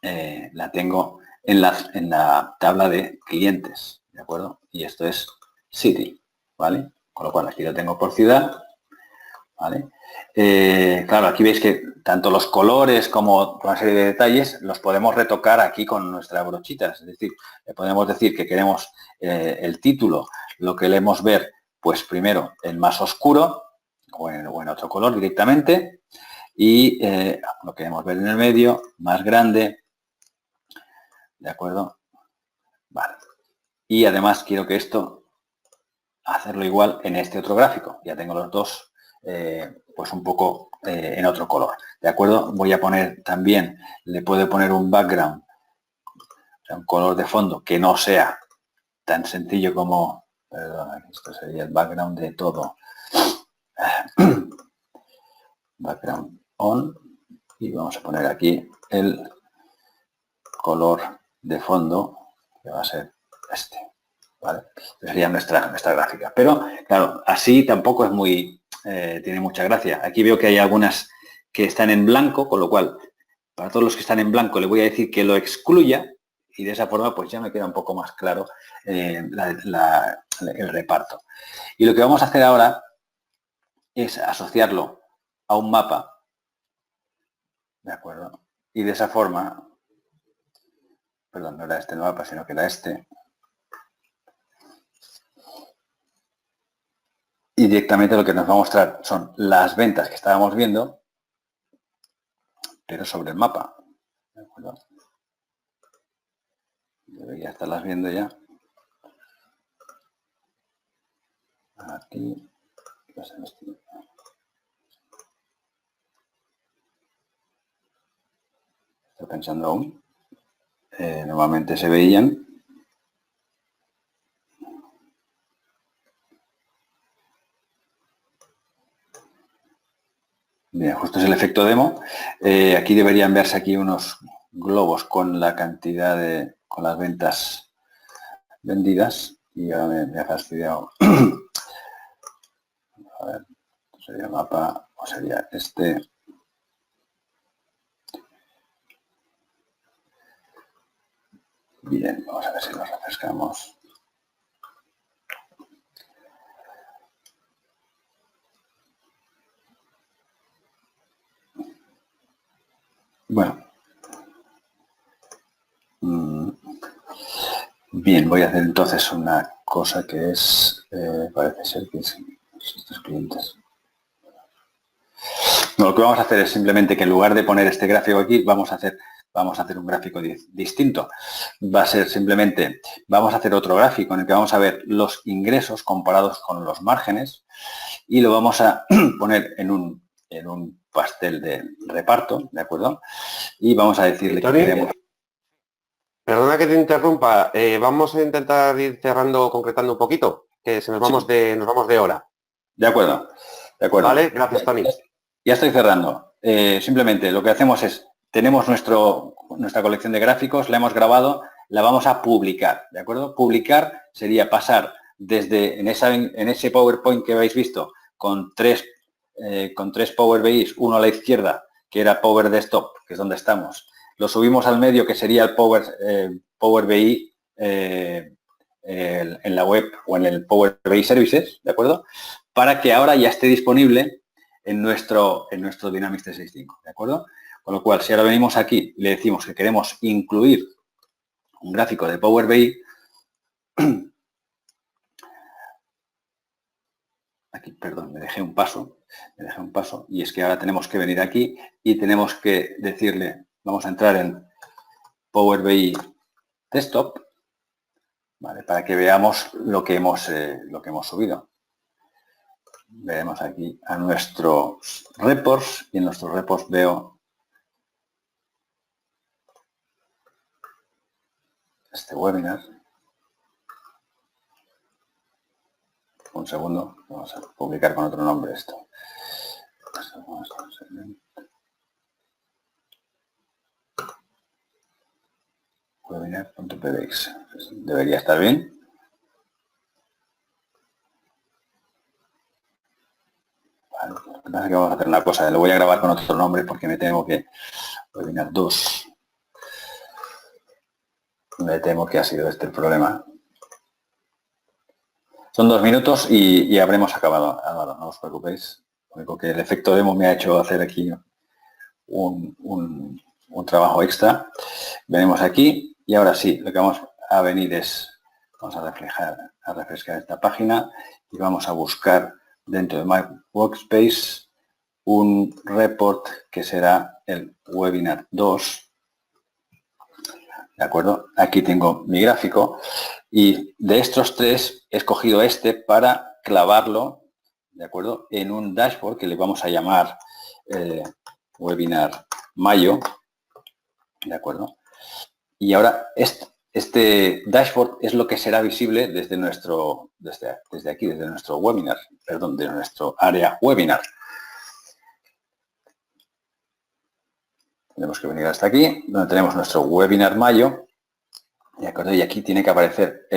la tengo en la tabla de clientes, ¿de acuerdo? Y esto es City, ¿vale? Con lo cual aquí lo tengo por ciudad, ¿vale? Claro, aquí veis que tanto los colores como una serie de detalles los podemos retocar aquí con nuestras brochitas. Es decir, le podemos decir que queremos el título, lo que queremos ver, pues primero en más oscuro o en otro color directamente, y lo queremos ver en el medio, más grande, ¿de acuerdo? Vale. Y además quiero que esto hacerlo igual en este otro gráfico. Ya tengo los dos pues un poco en otro color, ¿de acuerdo? Voy a poner también, le puedo poner un background, o sea, un color de fondo que no sea tan sencillo como, perdón, esto sería el background de todo. Background on, y vamos a poner aquí el color de fondo, que va a ser este, ¿vale? Esta sería nuestra gráfica. Pero, claro, así tampoco es muy... tiene mucha gracia. Aquí veo que hay algunas que están en blanco, con lo cual, para todos los que están en blanco, le voy a decir que lo excluya, y de esa forma pues ya me queda un poco más claro el reparto. Y lo que vamos a hacer ahora es asociarlo a un mapa, ¿de acuerdo? Y de esa forma, perdón, no era este el mapa, sino que era este. Y directamente lo que nos va a mostrar son las ventas que estábamos viendo, pero sobre el mapa. ¿De acuerdo? Debería estarlas viendo ya. Aquí. Estoy pensando aún. Normalmente se veían. Bien, justo es el efecto demo. Aquí deberían verse aquí unos globos con la cantidad de, con las ventas vendidas. Y ahora me ha fastidiado. A ver, sería el mapa o sería este. Bien, vamos a ver si lo refrescamos. Bueno. Bien, voy a hacer entonces una cosa que es, parece ser que es estos clientes. No, lo que vamos a hacer es simplemente que en lugar de poner este gráfico aquí, vamos a hacer un gráfico distinto. Va a ser simplemente, vamos a hacer otro gráfico en el que vamos a ver los ingresos comparados con los márgenes y lo vamos a poner en un pastel de reparto, ¿de acuerdo? Y vamos a decirle que queremos... Perdona que te interrumpa, vamos a intentar ir cerrando, concretando un poquito, que nos vamos de hora. De acuerdo, de acuerdo. Vale, gracias, Tony. Ya estoy cerrando. Simplemente lo que hacemos es, tenemos nuestra colección de gráficos, la hemos grabado, la vamos a publicar, ¿de acuerdo? Publicar sería pasar desde, en ese PowerPoint que habéis visto, con tres Power BIs, uno a la izquierda, que era Power Desktop, que es donde estamos. Lo subimos al medio, que sería el Power BI en la web o en el Power BI Services, ¿de acuerdo? Para que ahora ya esté disponible en nuestro Dynamics 365, ¿de acuerdo? Con lo cual, si ahora venimos aquí y le decimos que queremos incluir un gráfico de Power BI, aquí, perdón, me dejé un paso, y es que ahora tenemos que venir aquí y tenemos que decirle, vamos a entrar en Power BI Desktop, ¿vale? Para que veamos lo que hemos subido. Veremos aquí a nuestros reports y en nuestros reports veo este webinar. Un segundo, vamos a publicar con otro nombre esto. Webinar.pdx. Debería estar bien. Vale, lo que pasa es que vamos a hacer una cosa, lo voy a grabar con otro nombre porque me temo que Webinar 2. Me temo que ha sido este el problema. Son 2 minutos y habremos acabado, no os preocupéis. Lo único que el efecto demo me ha hecho hacer aquí un trabajo extra. Venimos aquí y ahora sí, lo que vamos a venir es, vamos a refrescar esta página y vamos a buscar dentro de My Workspace un report que será el Webinar 2. ¿De acuerdo? Aquí tengo mi gráfico y de estos tres he escogido este para clavarlo, ¿de acuerdo? En un dashboard que le vamos a llamar Webinar Mayo, ¿de acuerdo? Y ahora este dashboard es lo que será visible desde aquí, desde nuestro webinar, perdón, de nuestro área webinar. Tenemos que venir hasta aquí, donde tenemos nuestro webinar mayo, ¿de acuerdo? Y aquí tiene que aparecer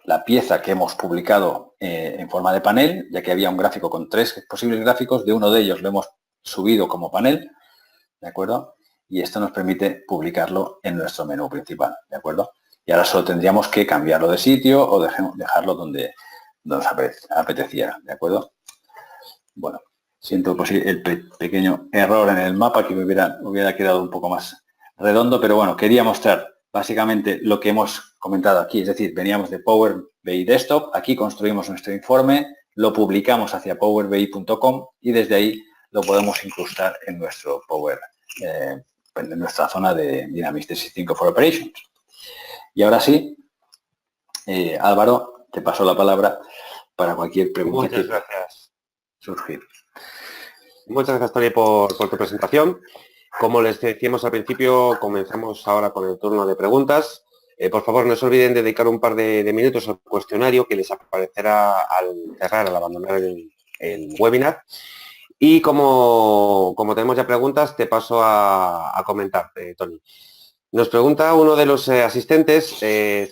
la pieza que hemos publicado en forma de panel, ya que había un gráfico con 3 posibles gráficos, de uno de ellos lo hemos subido como panel, ¿de acuerdo? Y esto nos permite publicarlo en nuestro menú principal, ¿de acuerdo? Y ahora solo tendríamos que cambiarlo de sitio o dejarlo donde nos apeteciera, ¿de acuerdo? Bueno, Siento pues, el pequeño error en el mapa que me hubiera quedado un poco más redondo, pero bueno, quería mostrar básicamente lo que hemos comentado aquí, es decir, veníamos de Power BI Desktop, aquí construimos nuestro informe, lo publicamos hacia powerbi.com y desde ahí lo podemos incrustar en nuestro en nuestra zona de Dynamics 365 for Operations. Y ahora sí, Álvaro, te paso la palabra para cualquier pregunta. Muchas gracias. Surgir. Muchas gracias, Tony, por tu presentación. Como les decíamos al principio, comenzamos ahora con el turno de preguntas. Por favor, no se olviden de dedicar un par de minutos al cuestionario que les aparecerá al cerrar, al abandonar el webinar. Y como tenemos ya preguntas, te paso a comentar, Tony. Nos pregunta uno de los asistentes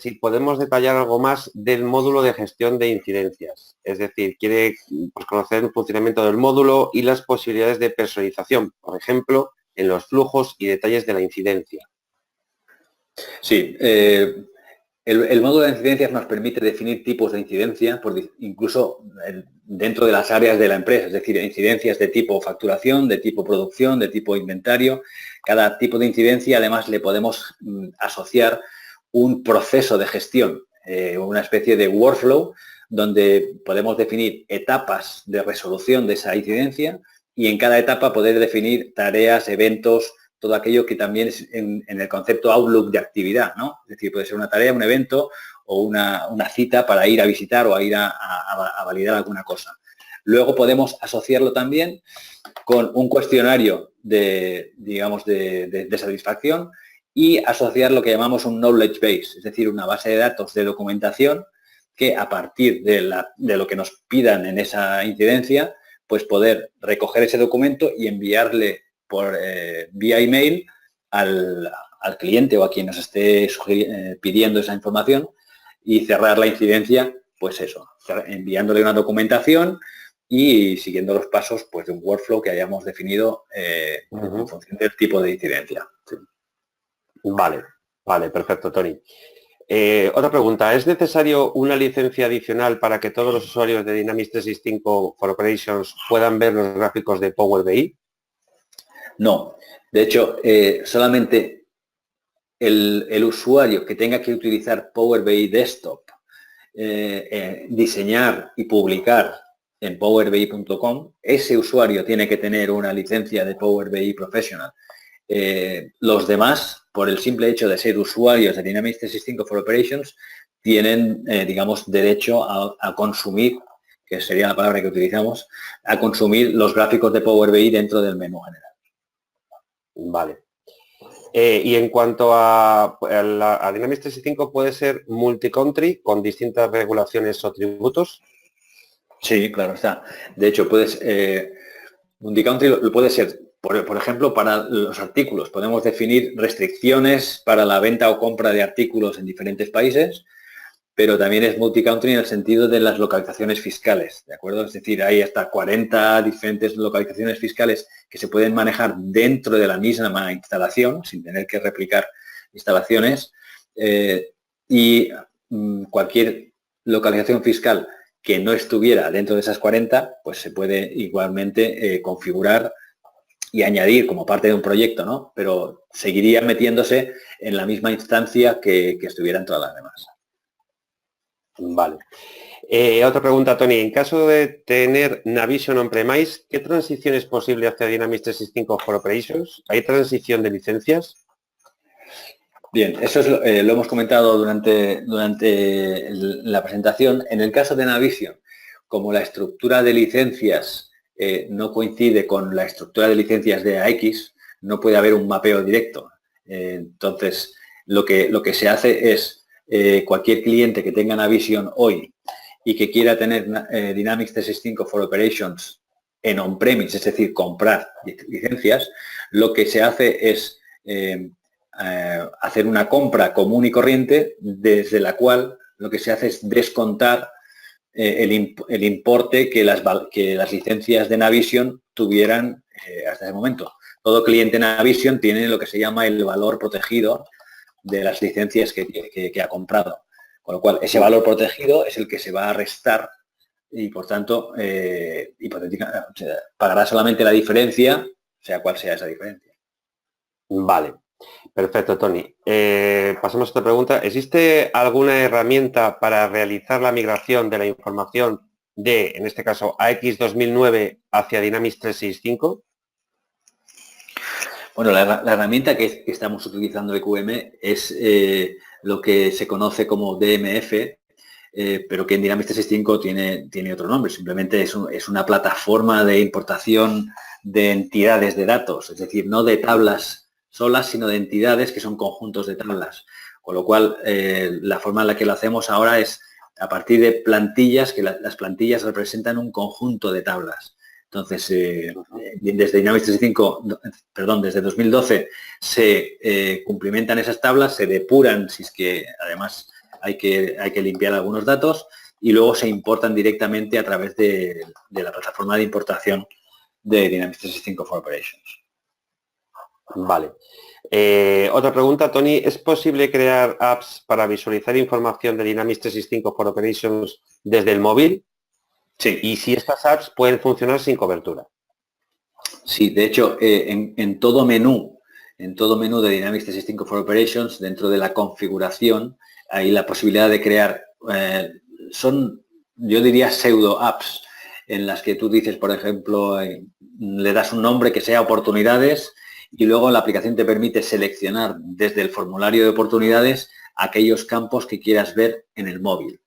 si podemos detallar algo más del módulo de gestión de incidencias. Es decir, quiere pues, conocer el funcionamiento del módulo y las posibilidades de personalización, por ejemplo, en los flujos y detalles de la incidencia. Sí, el módulo de incidencias nos permite definir tipos de incidencia, incluso dentro de las áreas de la empresa, es decir, incidencias de tipo facturación, de tipo producción, de tipo inventario. Cada tipo de incidencia, además, le podemos asociar un proceso de gestión, una especie de workflow, donde podemos definir etapas de resolución de esa incidencia y en cada etapa poder definir tareas, eventos, todo aquello que también es en el concepto Outlook de actividad, ¿no? Es decir, puede ser una tarea, un evento o una cita para ir a visitar o a ir a validar alguna cosa. Luego podemos asociarlo también con un cuestionario de satisfacción y asociar lo que llamamos un knowledge base, es decir, una base de datos de documentación que a partir de lo que nos pidan en esa incidencia, pues poder recoger ese documento y enviarle vía email al cliente o a quien nos esté pidiendo esa información y cerrar la incidencia, pues eso, enviándole una documentación y siguiendo los pasos pues, de un workflow que hayamos definido en función del tipo de incidencia. Sí. Vale, perfecto, Tony. Otra pregunta, ¿es necesario una licencia adicional para que todos los usuarios de Dynamics 365 for Operations puedan ver los gráficos de Power BI? No, de hecho, solamente el usuario que tenga que utilizar Power BI Desktop, diseñar y publicar en powerbi.com, ese usuario tiene que tener una licencia de Power BI Professional. Los demás, por el simple hecho de ser usuarios de Dynamics 365 for Operations, tienen, digamos, derecho a consumir, que sería la palabra que utilizamos, a consumir los gráficos de Power BI dentro del menú general. Vale. Y en cuanto a Dynamics 365, ¿puede ser multi-country con distintas regulaciones o tributos? Sí, claro está. De hecho, multi-country lo puede ser, por ejemplo, para los artículos. Podemos definir restricciones para la venta o compra de artículos en diferentes países, pero también es multi-country en el sentido de las localizaciones fiscales, ¿de acuerdo? Es decir, hay hasta 40 diferentes localizaciones fiscales que se pueden manejar dentro de la misma instalación, sin tener que replicar instalaciones, y cualquier localización fiscal que no estuviera dentro de esas 40, pues se puede igualmente configurar y añadir como parte de un proyecto, ¿no? Pero seguiría metiéndose en la misma instancia que estuvieran todas las demás. Vale. Otra pregunta, Tony. En caso de tener Navision on-premise, ¿qué transición es posible hacia Dynamics 365 for Operations? ¿Hay transición de licencias? Bien, eso es, lo hemos comentado durante la presentación. En el caso de Navision, como la estructura de licencias no coincide con la estructura de licencias de AX, no puede haber un mapeo directo. Entonces, lo que se hace es cualquier cliente que tenga Navision hoy y que quiera tener Dynamics 365 for Operations en on-premise, es decir, comprar licencias, lo que se hace es hacer una compra común y corriente desde la cual lo que se hace es descontar el importe que las licencias de Navision tuvieran hasta ese momento. Todo cliente Navision tiene lo que se llama el valor protegido de las licencias que ha comprado. Con lo cual, ese valor protegido es el que se va a restar y por tanto, pagará solamente la diferencia, sea cual sea esa diferencia. Vale, perfecto, Tony. Pasamos a otra pregunta. ¿Existe alguna herramienta para realizar la migración de la información de, en este caso, AX 2009 hacia Dynamics 365? Bueno, la herramienta que estamos utilizando de QM es lo que se conoce como DMF, pero que en Dynamics 365 tiene otro nombre. Simplemente es una plataforma de importación de entidades de datos, es decir, no de tablas solas, sino de entidades que son conjuntos de tablas. Con lo cual, la forma en la que lo hacemos ahora es a partir de plantillas, que las plantillas representan un conjunto de tablas. Entonces, desde Dynamics 365, perdón, desde 2012 se cumplimentan esas tablas, se depuran, si es que además hay que limpiar algunos datos, y luego se importan directamente a través de la plataforma de importación de Dynamics 365 for Operations. Vale. Otra pregunta, Tony. ¿Es posible crear apps para visualizar información de Dynamics 365 for Operations desde el móvil? Sí. Y si estas apps pueden funcionar sin cobertura. Sí, de hecho, en todo menú de Dynamics 365 for Operations, dentro de la configuración, hay la posibilidad de crear, yo diría, pseudo apps, en las que tú dices, por ejemplo, le das un nombre que sea oportunidades, y luego la aplicación te permite seleccionar desde el formulario de oportunidades aquellos campos que quieras ver en el móvil.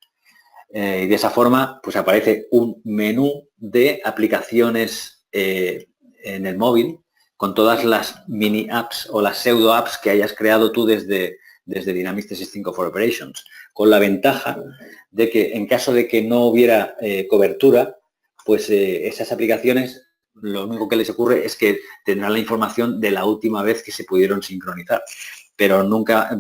Y de esa forma, pues aparece un menú de aplicaciones en el móvil con todas las mini apps o las pseudo apps que hayas creado tú desde Dynamics 365 for Operations, con la ventaja de que en caso de que no hubiera cobertura, pues esas aplicaciones lo único que les ocurre es que tendrán la información de la última vez que se pudieron sincronizar, pero nunca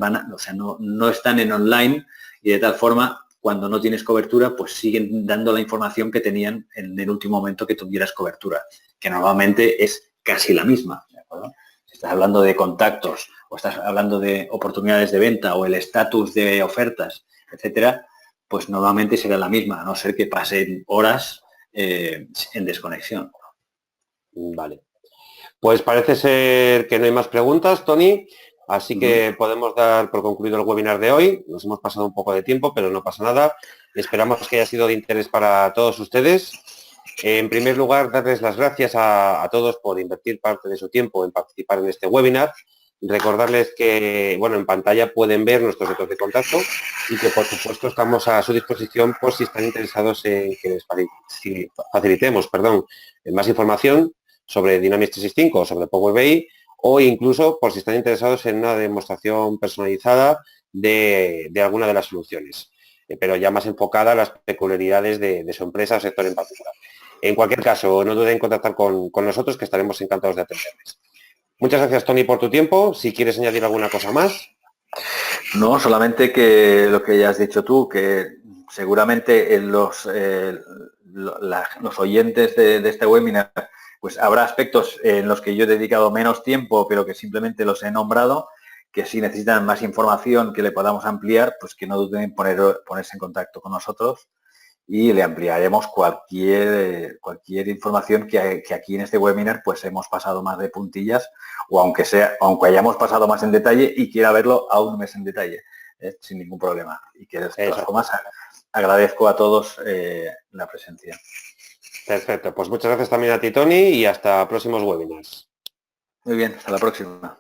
no están en online, y de tal forma, cuando no tienes cobertura, pues siguen dando la información que tenían en el último momento que tuvieras cobertura, que normalmente es casi la misma, ¿de acuerdo? Si estás hablando de contactos o estás hablando de oportunidades de venta o el estatus de ofertas, etcétera, pues normalmente será la misma, a no ser que pasen horas en desconexión. Vale. Pues parece ser que no hay más preguntas, Tony. Así que podemos dar por concluido el webinar de hoy. Nos hemos pasado un poco de tiempo, pero no pasa nada. Esperamos que haya sido de interés para todos ustedes. En primer lugar, darles las gracias a todos por invertir parte de su tiempo en participar en este webinar. Recordarles que, bueno, en pantalla pueden ver nuestros datos de contacto y que, por supuesto, estamos a su disposición por si están interesados en que les facilitemos más información sobre Dynamics 365 o sobre Power BI, o incluso por si están interesados en una demostración personalizada de alguna de las soluciones, pero ya más enfocada a las peculiaridades de su empresa o sector en particular. En cualquier caso, no duden en contactar con nosotros, que estaremos encantados de atenderles. Muchas gracias, Tony, por tu tiempo. Si quieres añadir alguna cosa más. No, solamente que lo que ya has dicho tú, que seguramente los oyentes de este webinar, pues habrá aspectos en los que yo he dedicado menos tiempo, pero que simplemente los he nombrado, que si necesitan más información que le podamos ampliar, pues que no duden en ponerse en contacto con nosotros y le ampliaremos cualquier información que aquí en este webinar pues hemos pasado más de puntillas, o aunque hayamos pasado más en detalle y quiera verlo aún más en detalle, sin ningún problema. Y que de todas formas agradezco a todos la presencia. Perfecto, pues muchas gracias también a ti, Tony, y hasta próximos webinars. Muy bien, hasta la próxima.